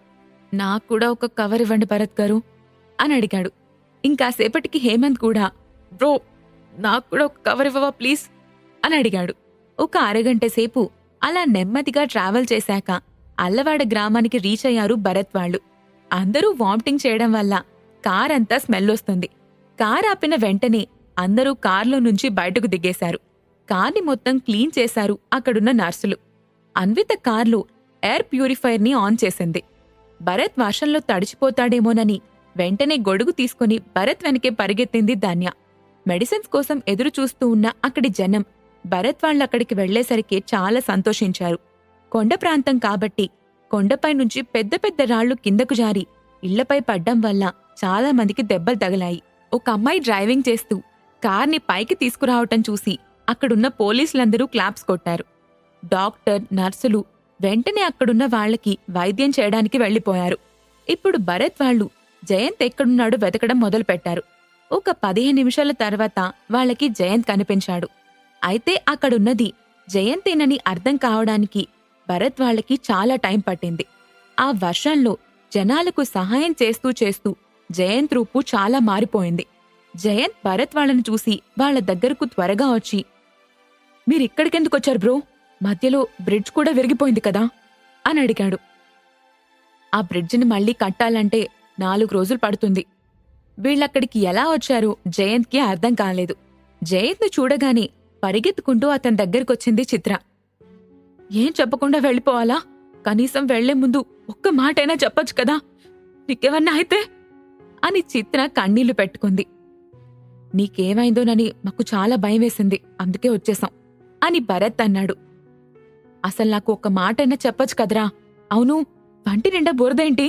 నాక్కూడా ఒక కవర్ ఇవ్వండి భరత్ గారు అని అడిగాడు. ఇంకాసేపటికి హేమంత్ కూడా, బ్రో నాక్కూడా ఒక కవర్ ఇవ్వవా ప్లీజ్ అని అడిగాడు. ఒక అరగంట సేపు అలా నెమ్మదిగా ట్రావెల్ చేశాక అల్లవాడ గ్రామానికి రీచ్ అయ్యారు భరత్ వాళ్ళు. అందరూ వామిటింగ్ చేయడం వల్ల కార్ అంతా స్మెల్ వస్తుంది. కార్ ఆపిన వెంటనే అందరూ కార్లో నుంచి బయటకు దిగేశారు. కార్ని మొత్తం క్లీన్ చేశారు అక్కడున్న నర్సులు. అన్విత కార్లో ఎయిర్ ప్యూరిఫైర్ని ఆన్ చేసింది. భరత్ వర్షంలో తడిచిపోతాడేమోనని వెంటనే గొడుగు తీసుకుని భరత్ వెనకే పరిగెత్తింది ధన్య. మెడిసిన్స్ కోసం ఎదురు చూస్తూ ఉన్న అక్కడి జనం భరత్ వాళ్ళక్కడికి వెళ్లేసరికి చాలా సంతోషించారు. కొండ ప్రాంతం కాబట్టి కొండపై నుంచి పెద్ద పెద్ద రాళ్లు కిందకు జారి ఇళ్లపై పడ్డం వల్ల చాలా మందికి దెబ్బలు తగిలాయి. ఒక అమ్మాయి డ్రైవింగ్ చేస్తూ కార్ని పైకి తీసుకురావటం చూసి అక్కడున్న పోలీసులందరూ క్లాప్స్ కొట్టారు. డాక్టర్, నర్సులు వెంటనే అక్కడున్న వాళ్లకి వైద్యం చేయడానికి వెళ్లిపోయారు. ఇప్పుడు భరత్ వాళ్ళు జయంత్ ఎక్కడున్నాడో వెతకడం మొదలుపెట్టారు. ఒక 15 నిమిషాల తర్వాత వాళ్లకి జయంత్ కనిపించాడు. అయితే అక్కడున్నది జయంతేనని అర్థం కావడానికి భరత్ వాళ్లకి చాలా టైం పట్టింది. ఆ వర్షంలో జనాలకు సహాయం చేస్తూ చేస్తూ జయంత్ రూపు చాలా మారిపోయింది. జయంత్ భరత్ వాళ్ళని చూసి వాళ్ల దగ్గరకు త్వరగా వచ్చి, మీరిక్కడికెందుకొచ్చారు బ్రో? మధ్యలో బ్రిడ్జ్ కూడా విరిగిపోయింది కదా అని అడిగాడు. ఆ బ్రిడ్జిని మళ్లీ కట్టాలంటే 4 రోజులు పడుతుంది. వీళ్ళక్కడికి ఎలా వచ్చారో జయంత్కి అర్థం కాలేదు. జయంత్ను చూడగానే పరిగెత్తుకుంటూ అతని దగ్గరకొచ్చింది చిత్ర. ఏం చెప్పకుండా వెళ్ళిపోవాలా? కనీసం వెళ్లే ముందు ఒక్క మాటైనా చెప్పొచ్చు కదా, నీకేమన్నా అయితే అని చిత్ర కన్నీళ్లు పెట్టుకుంది. నీకేమైందోనని మాకు చాలా భయమేసింది, అందుకే వచ్చేశాం అని భరత్ అన్నాడు. అసలు నాకు ఒక్క మాటైనా చెప్పొచ్చు కదరా. అవును, వంటి నిండా బురదేంటి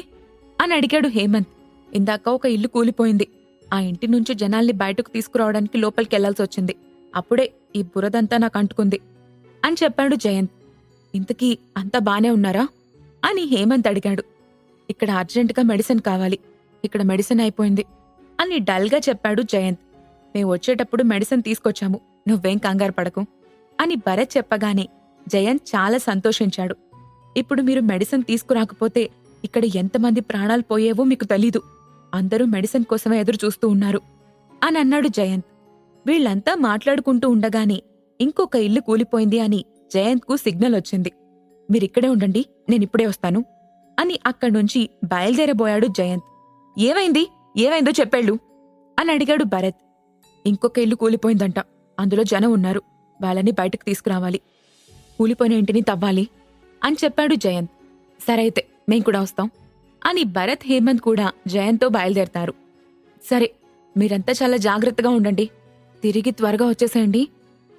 అని అడిగాడు హేమంత్. ఇందాక ఒక ఇల్లు కూలిపోయింది. ఆ ఇంటి నుంచి జనాల్ని బయటకు తీసుకురావడానికి లోపలికెళ్లాల్సొచ్చింది. అప్పుడే ఈ బురదంతా నాకు అంటుకుంది అని చెప్పాడు జయంత్. ఇంతకీ అంతా బానే ఉన్నారా అని హేమంత్ అడిగాడు. ఇక్కడ అర్జెంటుగా మెడిసిన్ కావాలి, ఇక్కడ మెడిసిన్ అయిపోయింది అని డల్గా చెప్పాడు జయంత్. మేం వచ్చేటప్పుడు మెడిసిన్ తీసుకొచ్చాము, నువ్వేం కంగారు పడకు అని భరత్ చెప్పగానే జయంత్ చాలా సంతోషించాడు. ఇప్పుడు మీరు మెడిసిన్ తీసుకురాకపోతే ఇక్కడ ఎంతమంది ప్రాణాలు పోయేవో మీకు తెలీదు. అందరూ మెడిసిన్ కోసమే ఎదురు చూస్తూ ఉన్నారు అని అన్నాడు జయంత్. వీళ్లంతా మాట్లాడుకుంటూ ఉండగానే ఇంకొక ఇల్లు కూలిపోయింది అని జయంత్కు సిగ్నల్ వచ్చింది. మీరిక్కడే ఉండండి, నేనిప్పుడే వస్తాను అని అక్కడ్నుంచి బయలుదేరబోయాడు జయంత్. ఏమైందో చెప్పేళ్ళు అని అడిగాడు భరత్. ఇంకొక ఇల్లు కూలిపోయిందంట, అందులో జనం ఉన్నారు, వాళ్ళని బయటకు తీసుకురావాలి, కూలిపోయిన ఇంటిని తవ్వాలి అని చెప్పాడు జయంత్. సరే అయితే మేం కూడా వస్తాం అని భరత్, హేమంత్ కూడా జయంత్తో బయలుదేరతారు. సరే, మీరంతా చాలా జాగ్రత్తగా ఉండండి, తిరిగి త్వరగా వచ్చేసేయండి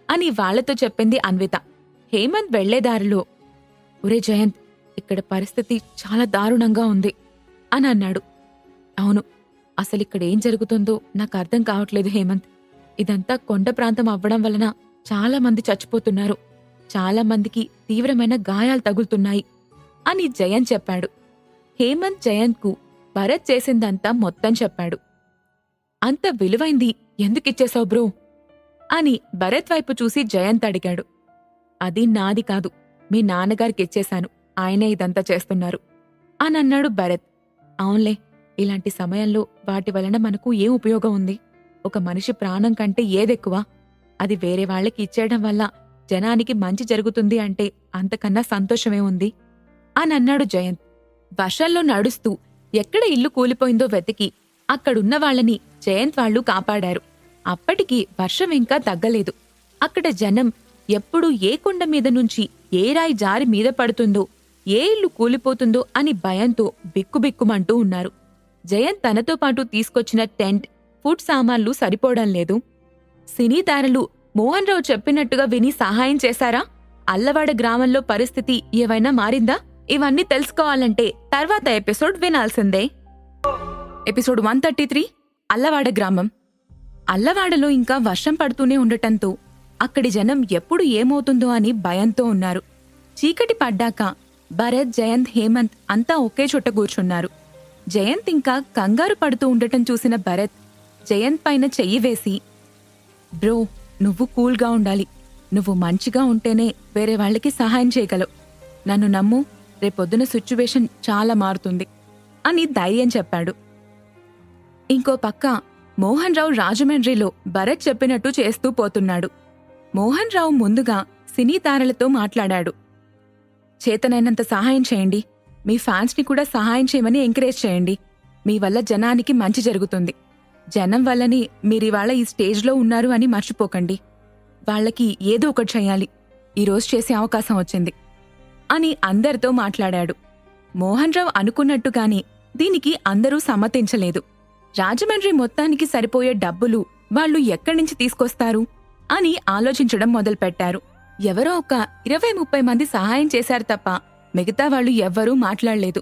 అని వాళ్లతో చెప్పింది అన్విత. హేమంత్ వెళ్లేదారిలో, ఒరే జయంత్, ఇక్కడ పరిస్థితి చాలా దారుణంగా ఉంది అని అన్నాడు. అవును, అసలిక్కడేం జరుగుతుందో నాకు అర్థం కావట్లేదు హేమంత్. ఇదంతా కొండ ప్రాంతం అవ్వడం వలన చాలా మంది చచ్చిపోతున్నారు, చాలా మందికి తీవ్రమైన గాయాలు తగులుతున్నాయి అని జయంత్ చెప్పాడు. హేమంత్ జయంత్కు భరత్ చేసిందంతా మొత్తం చెప్పాడు. అంత విలువైంది ఎందుకిచ్చేశావు బ్రో అని భరత్ వైపు చూసి జయంత్ అడిగాడు. అది నాది కాదు, మీ నాన్నగారికిచ్చేశాను, ఆయనే ఇదంతా చేస్తున్నారు అని అన్నాడు భరత్. అవునులే, ఇలాంటి సమయంలో వాటి వలన మనకు ఏం ఉపయోగం ఉంది? ఒక మనిషి ప్రాణం కంటే ఏదెక్కువ? అది వేరే వాళ్ళకి ఇచ్చేయడం వల్ల జనానికి మంచి జరుగుతుంది అంటే అంతకన్నా సంతోషమే ఉంది అని అన్నాడు జయంత్. వర్షంలో నడుస్తూ ఎక్కడ ఇల్లు కూలిపోయిందో వెతికి అక్కడున్న వాళ్ళని జయంత్ వాళ్ళు కాపాడారు. అప్పటికి వర్షం ఇంకా తగ్గలేదు. అక్కడ జనం ఎప్పుడు ఏ కొండ మీద నుంచి ఏ రాయి జారి మీద పడుతుందో, ఏ ఇల్లు కూలిపోతుందో అని భయంతో బిక్కుబిక్కుమంటూ ఉన్నారు. జయంత్ తనతో పాటు తీసుకొచ్చిన టెంట్, ఫుడ్ సామాన్లు సరిపోవడం లేదు. సినీ తారలు మోహన్ రావు చెప్పినట్టుగా విని సహాయం చేశారా? అల్లవాడ గ్రామంలో పరిస్థితి ఏవైనా మారిందా? ఇవన్నీ తెలుసుకోవాలంటే తర్వాత ఎపిసోడ్ వినాల్సిందే. ఎపిసోడ్ 133 అల్లవాడ గ్రామం. అల్లవాడలో ఇంకా వర్షం పడుతూనే ఉండటంతో అక్కడి జనం ఎప్పుడు ఏమవుతుందో అని భయంతో ఉన్నారు. చీకటి పడ్డాక భరత్, జయంత్, హేమంత్ అంతా ఒకే చోట కూర్చున్నారు. జయంత్ ఇంకా కంగారు పడుతూ ఉండటం చూసిన భరత్ జయంత్ పైన చెయ్యి వేసి, బ్రో, నువ్వు కూల్గా ఉండాలి, నువ్వు మంచిగా ఉంటేనే వేరే వాళ్ళకి సహాయం చేయగలవు, నన్ను నమ్ము, రేపొద్దున సిచ్యువేషన్ చాలా మారుతుంది అని ధైర్యం చెప్పాడు. ఇంకో పక్క మోహన్ రావు రాజమండ్రిలో భరత్ చెప్పినట్టు చేస్తూ పోతున్నాడు. మోహన్ రావు ముందుగా సినీ తారలతో మాట్లాడాడు. చేతనైనంత సహాయం చేయండి, మీ ఫ్యాన్స్ని కూడా సహాయం చేయమని ఎంకరేజ్ చేయండి, మీ వల్ల జనానికి మంచి జరుగుతుంది, జనం వల్లని మీరివాళ ఈ స్టేజ్లో ఉన్నారు అని మర్చిపోకండి, వాళ్లకి ఏదో ఒకటి చేయాలి, ఈరోజు చేసే అవకాశం వచ్చింది అని అందరితో మాట్లాడాడు. మోహన్ రావు అనుకున్నట్టుగానే దీనికి అందరూ సమ్మతించలేదు. రాజమండ్రి మొత్తానికి సరిపోయే డబ్బులు వాళ్లు ఎక్కడ్నుంచి తీసుకొస్తారు అని ఆలోచించడం మొదలుపెట్టారు. ఎవరో ఒక 20-30 మంది సహాయం చేశారు తప్ప మిగతా వాళ్ళు ఎవ్వరూ మాట్లాడలేదు.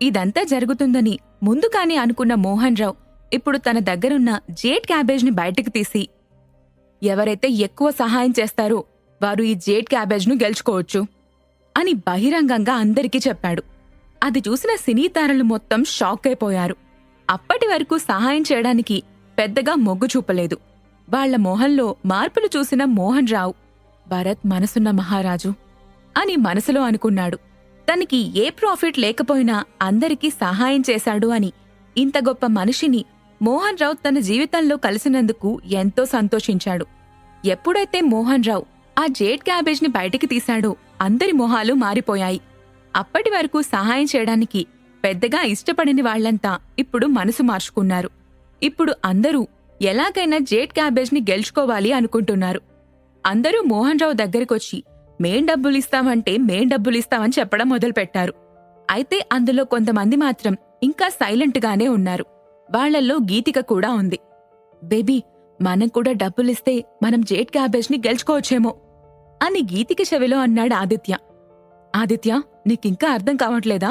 ఇదంతా జరుగుతుందని ముందుగానే అనుకున్న మోహన్ రావు ఇప్పుడు తన దగ్గరున్న జేడ్ క్యాబేజ్ని బయటకు తీసి, ఎవరైతే ఎక్కువ సహాయం చేస్తారో వారు ఈ జేడ్ క్యాబేజ్ను గెలుచుకోవచ్చు అని బహిరంగంగా అందరికీ చెప్పాడు. అది చూసిన సినీ తారలు మొత్తం షాక్ అయిపోయారు. అప్పటి వరకు సహాయం చేయడానికి పెద్దగా మొగ్గు చూపలేదు. వాళ్ల మొహంలో మార్పులు చూసిన మోహన్ రావు, భరత్ మనసున్న మహారాజు అని మనసులో అనుకున్నాడు. తనకి ఏ ప్రాఫిట్ లేకపోయినా అందరికీ సహాయం చేశాడు అని, ఇంత గొప్ప మనిషిని మోహన్ రావు తన జీవితంలో కలిసినందుకు ఎంతో సంతోషించాడు. ఎప్పుడైతే మోహన్ రావు ఆ జేడ్ క్యాబేజ్ని బయటికి తీశాడో అందరి మొహాలు మారిపోయాయి. అప్పటి వరకు సహాయం చేయడానికి పెద్దగా ఇష్టపడిన వాళ్లంతా ఇప్పుడు మనసు మార్చుకున్నారు. ఇప్పుడు అందరూ ఎలాగైనా జేడ్ క్యాబేజ్ని గెలుచుకోవాలి అనుకుంటున్నారు. అందరూ మోహన్ రావు దగ్గరికొచ్చి మేం డబ్బులిస్తామని చెప్పడం మొదలుపెట్టారు. అయితే అందులో కొంతమంది మాత్రం ఇంకా సైలెంట్గానే ఉన్నారు. వాళ్లల్లో గీతిక కూడా ఉంది. బేబీ, మనం కూడా డబ్బులిస్తే మనం జేడ్ క్యాబేజ్ని గెలుచుకోవచ్చేమో అని గీతిక చెవిలో అన్నాడు ఆదిత్య. ఆదిత్య, నీకింకా అర్థం కావట్లేదా?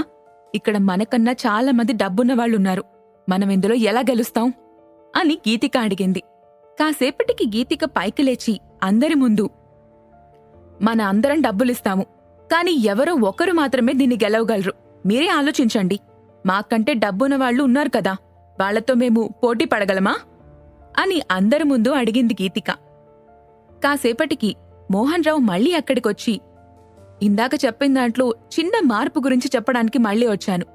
ఇక్కడ మనకన్నా చాలా మంది డబ్బున్న వాళ్ళున్నారు. మనం ఇందులో ఎలా గెలుస్తాం అని గీతిక అడిగింది. కాసేపటికి గీతిక పైకి లేచి అందరి ముందు, మన అందరం డబ్బులిస్తాము, కాని ఎవరో ఒకరు మాత్రమే దీన్ని గెలవగలరు. మీరే ఆలోచించండి. మాకంటే డబ్బున్న వాళ్ళు ఉన్నారు కదా, వాళ్లతో మేము పోటీ పడగలమా అని అందరి ముందు అడిగింది గీతిక. కాసేపటికి మోహన్ రావు మళ్లీ అక్కడికొచ్చి, ఇందాక చెప్పిన దాంట్లో చిన్న మార్పు గురించి చెప్పడానికి మళ్లీ వచ్చాను.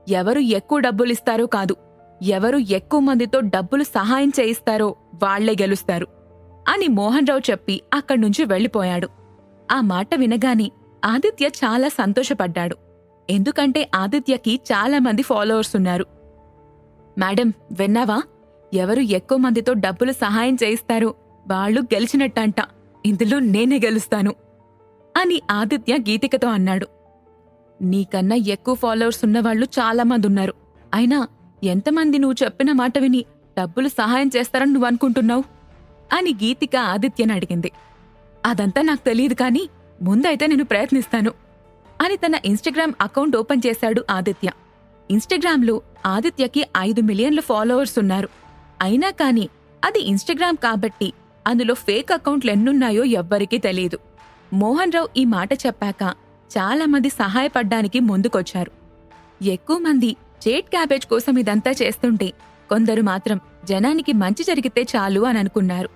ఎవరు ఎక్కువ డబ్బులిస్తారో కాదు, ఎవరు ఎక్కువ మందితో డబ్బులు సహాయం చేయిస్తారో వాళ్లే గెలుస్తారు అని మోహన్ రావు చెప్పి అక్కడ్నుంచి వెళ్లిపోయాడు. ఆ మాట వినగానే ఆదిత్య చాలా సంతోషపడ్డాడు. ఎందుకంటే ఆదిత్యకి చాలా మంది ఫాలోవర్స్ ఉన్నారు. మేడం, విన్నావా? ఎవరు ఎక్కువ మందితో డబ్బులు సహాయం చేయిస్తారో వాళ్ళు గెలిచినట్టంట. ఇందులో నేనే గెలుస్తాను అని ఆదిత్య గీతికతో అన్నాడు. నీకన్నా ఎక్కువ ఫాలోవర్స్ ఉన్నవాళ్లు చాలా మంది ఉన్నారు. అయినా ఎంతమంది నువ్వు చెప్పిన మాట విని డబ్బులు సహాయం చేస్తారని నువ్వనుకుంటున్నావు అని గీతిక ఆదిత్యని అడిగింది. అదంతా నాకు తెలియదు, కానీ ముందైతే నేను ప్రయత్నిస్తాను అని తన ఇన్స్టాగ్రామ్ అకౌంట్ ఓపెన్ చేశాడు ఆదిత్య. ఇన్స్టాగ్రామ్లో ఆదిత్యకి 5 మిలియన్ల ఫాలోవర్స్ ఉన్నారు. అయినా కాని అది ఇన్స్టాగ్రామ్ కాబట్టి అందులో ఫేక్ అకౌంట్లు ఎన్నున్నాయో ఎవ్వరికీ తెలియదు. మోహన్ రావు ఈ మాట చెప్పాక చాలా మంది సహాయపడ్డానికి ముందుకొచ్చారు. ఎక్కువ మంది జేడ్ క్యాబేజ్ కోసం ఇదంతా చేస్తుంటే, కొందరు మాత్రం జనానికి మంచి జరిగితే చాలు అని అనుకున్నారు.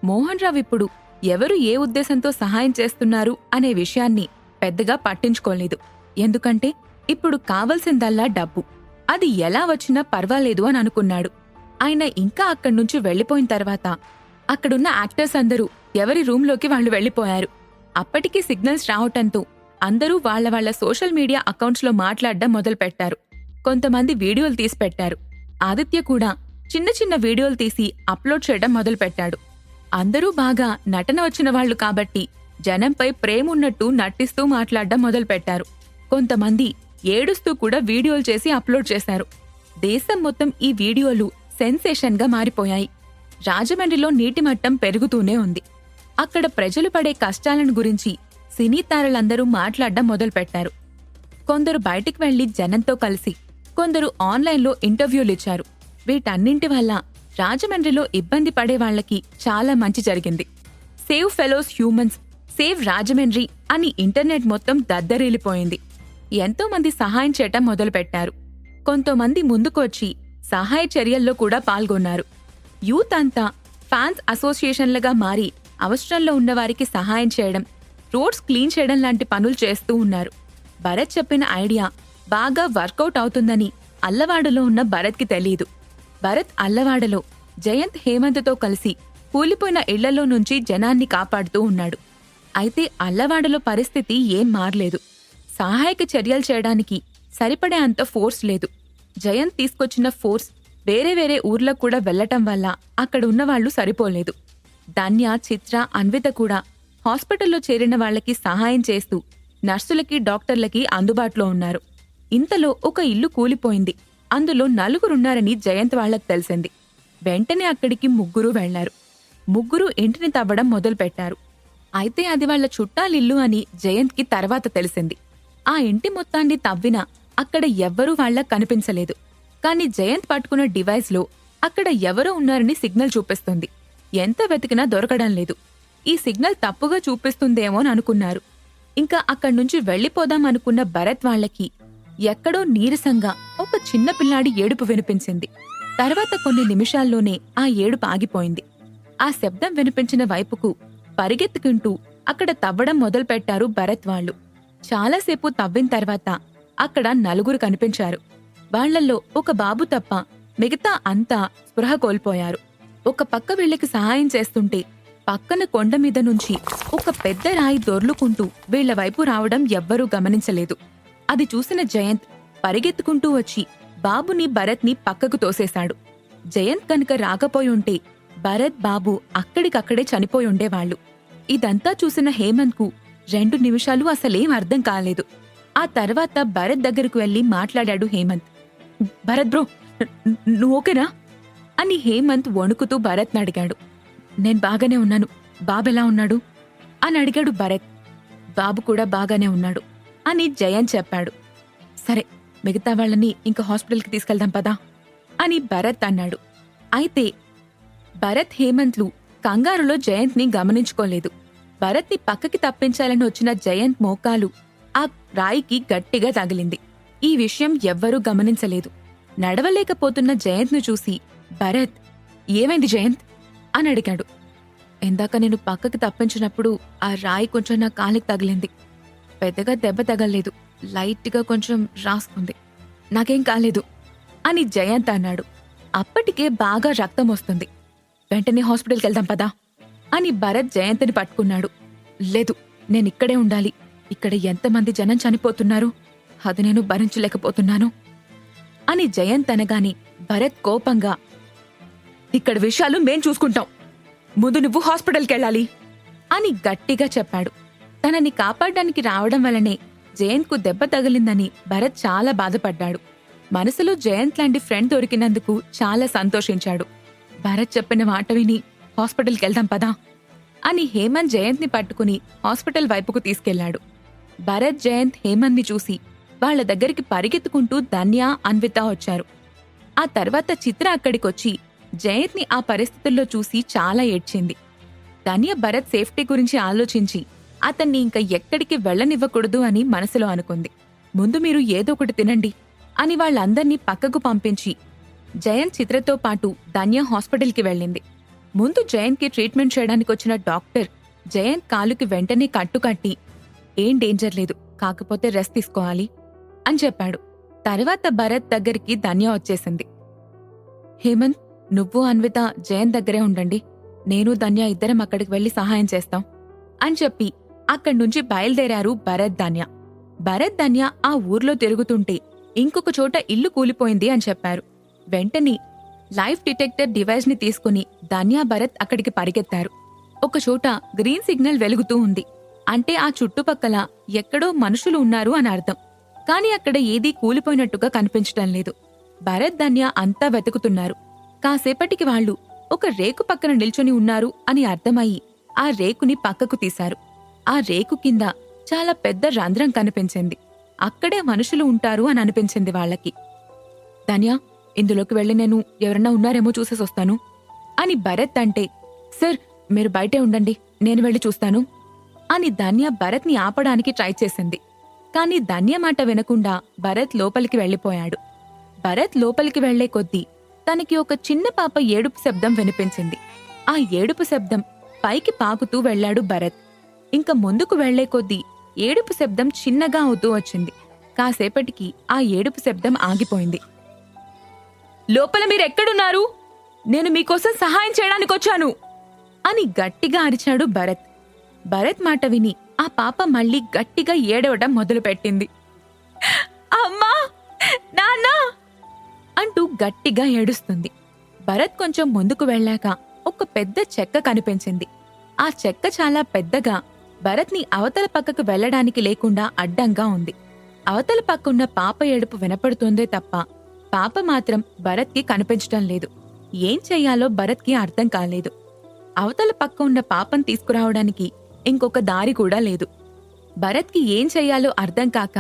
మోహన్ రావు ఇప్పుడు ఎవరు ఏ ఉద్దేశంతో సహాయం చేస్తున్నారు అనే విషయాన్ని పెద్దగా పట్టించుకోలేదు. ఎందుకంటే ఇప్పుడు కావలసిందల్లా డబ్బు. అది ఎలా వచ్చినా పర్వాలేదు అని అనుకున్నాడు. ఆయన ఇంకా అక్కడ్నుంచి వెళ్లిపోయిన తర్వాత అక్కడున్న యాక్టర్స్ అందరూ ఎవరి రూంలోకి వాళ్లు వెళ్లిపోయారు. అప్పటికి సిగ్నల్స్ రావటంతో అందరూ వాళ్ల సోషల్ మీడియా అకౌంట్స్లో మాట్లాడడం మొదలుపెట్టారు. కొంతమంది వీడియోలు తీసి పెట్టారు. ఆదిత్య కూడా చిన్న చిన్న వీడియోలు తీసి అప్లోడ్ చేయడం మొదలుపెట్టాడు. అందరూ బాగా నటన వచ్చిన వాళ్లు కాబట్టి జనంపై ప్రేమున్నట్టు నటిస్తూ మాట్లాడడం మొదలుపెట్టారు. కొంతమంది ఏడుస్తూ కూడా వీడియోలు చేసి అప్లోడ్ చేశారు. దేశం మొత్తం ఈ వీడియోలు సెన్సేషన్గా మారిపోయాయి. రాజమండ్రిలో నీటి మట్టం పెరుగుతూనే ఉంది. అక్కడ ప్రజలు పడే కష్టాలను గురించి సినీ తారలందరూ మాట్లాడడం మొదలుపెట్టారు. కొందరు బయటికి వెళ్లి జనంతో కలిసి, కొందరు ఆన్లైన్లో ఇంటర్వ్యూలిచ్చారు. వీటన్నింటి వల్ల రాజమండ్రిలో ఇబ్బంది పడే వాళ్లకి చాలా మంచి జరిగింది. Save fellows humans, save Rajahmundry అని ఇంటర్నెట్ మొత్తం దద్దరిల్లిపోయింది. ఎంతో మంది సహాయం చేయటం మొదలుపెట్టారు. కొంతమంది ముందుకొచ్చి సహాయ చర్యల్లో కూడా పాల్గొన్నారు. యూత్ అంతా ఫ్యాన్స్ అసోసియేషన్లుగా మారి అవసరంలో ఉన్నవారికి సహాయం చేయడం, రోడ్స్ క్లీన్ చేయడం లాంటి పనులు చేస్తూ ఉన్నారు. భరత్ చెప్పిన ఐడియా బాగా వర్కౌట్ అవుతుందని అల్లవాడలో ఉన్న భరత్కి తెలీదు. భరత్ అల్లవాడలో జయంత్, హేమంత్తో కలిసి కూలిపోయిన ఇళ్లలో నుంచి జనాన్ని కాపాడుతూ ఉన్నాడు. అయితే అల్లవాడలో పరిస్థితి ఏం మారలేదు. సహాయక చర్యలు చేయడానికి సరిపడే అంత ఫోర్స్ లేదు. జయంత్ తీసుకొచ్చిన ఫోర్స్ వేరే వేరే ఊర్లకు కూడా వెళ్లటం వల్ల అక్కడ ఉన్నవాళ్లు సరిపోలేదు. ధన్య, చిత్ర, అన్విత కూడా హాస్పిటల్లో చేరిన వాళ్లకి సహాయం చేస్తూ నర్సులకి, డాక్టర్లకి అందుబాటులో ఉన్నారు. ఇంతలో ఒక ఇల్లు కూలిపోయింది. అందులో 4 జయంత్ వాళ్లకు తెలిసింది. వెంటనే అక్కడికి 3 వెళ్లారు. 3 ఇంటిని తవ్వడం మొదలుపెట్టారు. అయితే అది వాళ్ల చుట్టాలిల్లు అని జయంత్కి తర్వాత తెలిసింది. ఆ ఇంటి మొత్తాన్ని తవ్వినా అక్కడ ఎవ్వరూ వాళ్లకు కనిపించలేదు. కాని జయంత్ పట్టుకున్న డివైస్లో అక్కడ ఎవరో ఉన్నారని సిగ్నల్ చూపిస్తుంది. ఎంత వెతికినా దొరకడం లేదు. ఈ సిగ్నల్ తప్పుగా చూపిస్తుందేమోని అనుకున్నారు. ఇంకా అక్కడ్నుంచి వెళ్లిపోదాం అనుకున్న భరత్ వాళ్లకి ఎక్కడో నీరసంగా ఒక చిన్న పిల్లాడి ఏడుపు వినిపించింది. తర్వాత కొన్ని నిమిషాల్లోనే ఆ ఏడుపు ఆగిపోయింది. ఆ శబ్దం వినిపించిన వైపుకు పరిగెత్తుకుంటూ అక్కడ తవ్వడం మొదలుపెట్టారు భరత్ వాళ్లు. చాలాసేపు తవ్విన తర్వాత అక్కడ నలుగురు కనిపించారు. వాళ్లల్లో ఒక బాబు తప్ప మిగతా అంతా స్పృహ కోల్పోయారు. ఒక పక్క వీళ్లకి సహాయం చేస్తుంటే పక్కన కొండ మీద నుంచి ఒక పెద్ద రాయి దొర్లుకుంటూ వీళ్ల వైపు రావడం ఎవ్వరూ గమనించలేదు. అది చూసిన జయంత్ పరిగెత్తుకుంటూ వచ్చి బాబుని భరత్ని పక్కకు తోసేశాడు. జయంత్ కనుక రాకపోయుంటే భరత్ బాబు అక్కడికక్కడే చనిపోయుండేవాళ్లు. ఇదంతా చూసిన హేమంత్కు 2 నిమిషాలు అసలేం అర్థం కాలేదు. ఆ తర్వాత భరత్ దగ్గరకు వెళ్లి మాట్లాడాడు హేమంత్. భరత్ బ్రో, నువ్వు ఓకేనా అని హేమంత్ వణుకుతూ భరత్ని అడిగాడు. నేను బాగానే ఉన్నాను, బాబెలా ఉన్నాడు అని అడిగాడు భరత్. బాబు కూడా బాగానే ఉన్నాడు అని జయంత్ చెప్పాడు. సరే, మిగతా వాళ్ళని ఇంక హాస్పిటల్కి తీసుకెళ్దాం పదా అని భరత్ అన్నాడు. అయితే భరత్ హేమంత్లు కంగారులో జయంత్ని గమనించుకోలేదు. భరత్ని పక్కకి తప్పించాలని వచ్చిన జయంత్ మోకాలు ఆ రాయికి గట్టిగా తగిలింది. ఈ విషయం ఎవ్వరూ గమనించలేదు. నడవలేకపోతున్న జయంత్ను చూసి భరత్, ఏమైంది జయంత్ అని అడిగాడు. ఇందాక నేను పక్కకి తప్పించినప్పుడు ఆ రాయి కొంచెం నా కాలికి తగిలింది. పెద్దగా దెబ్బ తగలేదు, లైట్గా కొంచెం రాసుకుంది, నాకేం కాలేదు అని జయంత్ అన్నాడు. అప్పటికే బాగా రక్తం వస్తుంది, వెంటనే హాస్పిటల్కి వెళ్దాం పదా అని భరత్ జయంత్ని పట్టుకున్నాడు. లేదు, నేనిక్కడే ఉండాలి, ఇక్కడ ఎంతమంది జనం చనిపోతున్నారు, అది నేను భరించలేకపోతున్నాను అని జయంత్ అనగానే భరత్ కోపంగా, ఇక్కడ విషయాలు మేం చూసుకుంటాం, ముందు నువ్వు హాస్పిటల్కెళ్ళాలి అని గట్టిగా చెప్పాడు. తనని కాపాడ్డానికి రావడం వల్లనే జయంత్కు దెబ్బ తగిలిందని భరత్ చాలా బాధపడ్డాడు. మనసులో జయంత్ లాంటి ఫ్రెండ్ దొరికినందుకు చాలా సంతోషించాడు. భరత్ చెప్పిన మాట విని హాస్పిటల్కెళ్దాం పదా అని హేమంత్ జయంత్ని పట్టుకుని హాస్పిటల్ వైపుకు తీసుకెళ్లాడు. భరత్ జయంత్ హేమంత్ని చూసి వాళ్ల దగ్గరికి పరిగెత్తుకుంటూ ధన్య, అన్విత వచ్చారు. ఆ తర్వాత చిత్ర అక్కడికొచ్చి జయంత్ని ఆ పరిస్థితుల్లో చూసి చాలా ఏడ్చింది. ధన్య భరత్ సేఫ్టీ గురించి ఆలోచించి అతన్ని ఇంక ఎక్కడికి వెళ్లనివ్వకూడదు అని మనసులో అనుకుంది. ముందు మీరు ఏదో ఒకటి తినండి అని వాళ్లందర్నీ పక్కకు పంపించి జయంత్ చిత్రతో పాటు ధన్య హాస్పిటల్కి వెళ్ళింది. ముందు జయంత్కి ట్రీట్మెంట్ చేయడానికొచ్చిన డాక్టర్ జయంత్ కాలుకి వెంటనే కట్టుకట్టి, ఏం డేంజర్ లేదు, కాకపోతే రెస్ట్ తీసుకోవాలి అని చెప్పాడు. తర్వాత భరత్ దగ్గరికి ధన్య వచ్చేసింది. హేమంత్, నువ్వు అన్విత జయంత్ దగ్గరే ఉండండి, నేను ధన్య ఇద్దరం అక్కడికి వెళ్లి సహాయం చేస్తాం అని చెప్పి అక్కడ్నుంచి బయలుదేరారు భరత్, ధన్య. భరత్, ధన్య ఆ ఊర్లో తిరుగుతుంటే ఇంకొక చోట ఇల్లు కూలిపోయింది అని చెప్పారు. వెంటనే లైఫ్ డిటెక్టర్ డివైస్ ని తీసుకుని ధన్య, భరత్ అక్కడికి పరిగెత్తారు. ఒకచోట గ్రీన్ సిగ్నల్ వెలుగుతూ ఉంది. అంటే ఆ చుట్టుపక్కల ఎక్కడో మనుషులు ఉన్నారు అని అర్థం. కాని అక్కడ ఏదీ కూలిపోయినట్టుగా కనిపించటం లేదు. భరత్, ధన్య అంతా వెతుకుతున్నారు. కాసేపటికి వాళ్లు ఒక రేకు పక్కన నిల్చొని ఉన్నారు అని అర్థమయ్యి ఆ రేకుని పక్కకు తీశారు. ఆ రేకు కింద చాలా పెద్ద రంధ్రం కనిపించింది. అక్కడే మనుషులు ఉంటారు అని అనిపించింది వాళ్లకి. ధన్య, ఇందులోకి వెళ్లి నేను ఎవరన్నా ఉన్నారేమో చూసేసొస్తాను అని భరత్ అంటే, సార్ మీరు బయటే ఉండండి, నేను వెళ్లి చూస్తాను అని ధన్య భరత్ని ఆపడానికి ట్రై చేసింది. కాని ధన్య మాట వినకుండా భరత్ లోపలికి వెళ్లిపోయాడు. భరత్ లోపలికి వెళ్లే కొద్దీ తనకి ఒక చిన్న పాప ఏడుపు శబ్దం వినిపించింది. ఆ ఏడుపు శబ్దం పైకి పాకుతూ వెళ్లాడు భరత్. ఇంక ముందుకు వెళ్లే కొద్దీ ఏడుపు శబ్దం చిన్నగా అవుతూ వచ్చింది. కాసేపటికి ఆ ఏడుపు శబ్దం ఆగిపోయింది. లోపల మీరెక్కడున్నారు? నేను మీకోసం సహాయం చేయడానికొచ్చాను అని గట్టిగా అరిచాడు భరత్. భరత్ మాట విని ఆ పాప మళ్లీ గట్టిగా ఏడవడం మొదలుపెట్టింది. అమ్మా, నాన్నా అంటూ గట్టిగా ఏడుస్తుంది. భరత్ కొంచెం ముందుకు వెళ్ళాక ఒక పెద్ద చెక్క కనిపించింది. ఆ చెక్క చాలా పెద్దగా భరత్ని అవతల పక్కకు వెళ్లడానికి లేకుండా అడ్డంగా ఉంది. అవతల పక్కున్న పాప ఏడుపు వినపడుతుందే తప్ప పాప మాత్రం భరత్కి కనిపించటం లేదు. ఏం చెయ్యాలో భరత్కి అర్థం కాలేదు. అవతల పక్క ఉన్న పాపం తీసుకురావడానికి ఇంకొక దారి కూడా లేదు. భరత్కి ఏం చెయ్యాలో అర్థం కాక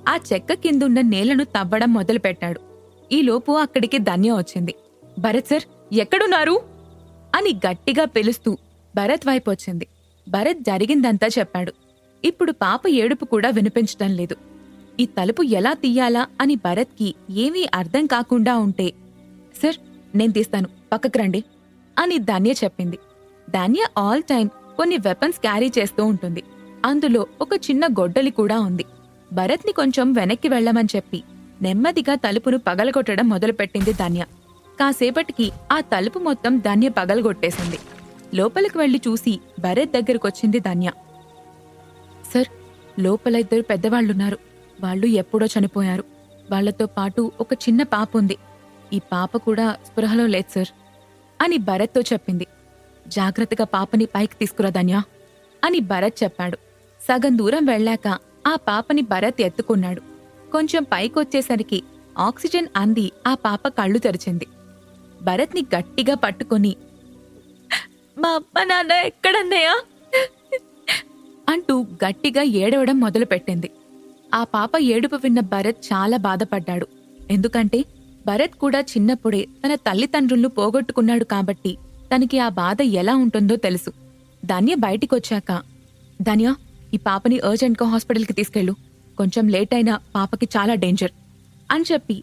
ఆ చెక్క కిందున్న నేలను తవ్వడం మొదలుపెట్టాడు. ఈలోపు అక్కడికి ధన్య వచ్చింది. భరత్ సార్, ఎక్కడున్నారు అని గట్టిగా పిలుస్తూ భరత్ వైపు వచ్చింది. భరత్ జరిగిందంతా చెప్పాడు. ఇప్పుడు పాప ఏడుపు కూడా వినిపించటం లేదు. ఈ తలుపు ఎలా తీయాలా అని భరత్కి ఏమీ అర్థం కాకుండా ఉంటే, సార్ నేను తీస్తాను, పక్కకు రండి అని ధన్య చెప్పింది. ధన్య ఆల్ టైం కొన్ని వెపన్స్ క్యారీ చేస్తూ ఉంటుంది. అందులో ఒక చిన్న గొడ్డలి కూడా ఉంది. భరత్ని కొంచెం వెనక్కి వెళ్లమని చెప్పి నెమ్మదిగా తలుపును పగలగొట్టడం మొదలుపెట్టింది ధన్య. కాసేపటికి ఆ తలుపు మొత్తం ధన్య పగలగొట్టేసింది. లోపలికి వెళ్లి చూసి భరత్ దగ్గరకొచ్చింది ధన్య. సార్, లోపల 2 పెద్దవాళ్లున్నారు. వాళ్ళు ఎప్పుడో చనిపోయారు. వాళ్లతో పాటు ఒక చిన్న పాప ఉంది. ఈ పాప కూడా స్పృహలో లేదు సార్ అని భరత్తో చెప్పింది. జాగ్రత్తగా పాపని పైకి తీసుకురా ధన్య అని భరత్ చెప్పాడు. సగం దూరం వెళ్ళాక ఆ పాపని భరత్ ఎత్తుకున్నాడు. కొంచెం పైకొచ్చేసరికి ఆక్సిజన్ అంది ఆ పాప కళ్ళు తెరిచింది. భరత్ని గట్టిగా పట్టుకొని, మా అమ్మ నాన్న ఎక్కడన్నయ్యా అంటూ గట్టిగా ఏడవడం మొదలుపెట్టింది. ఆ పాప ఏడుపు విన్న భరత్ చాలా బాధపడ్డాడు. ఎందుకంటే భరత్ కూడా చిన్నప్పుడే తన తల్లిదండ్రులను పోగొట్టుకున్నాడు కాబట్టి తనకి ఆ బాధ ఎలా ఉంటుందో తెలుసు. ధన్య బయటికొచ్చాక, ధన్య, ఈ పాపని అర్జెంట్గా హాస్పిటల్కి తీసుకెళ్ళు, కొంచెం లేట్ అయినా పాపకి చాలా డేంజర్ అని చెప్పి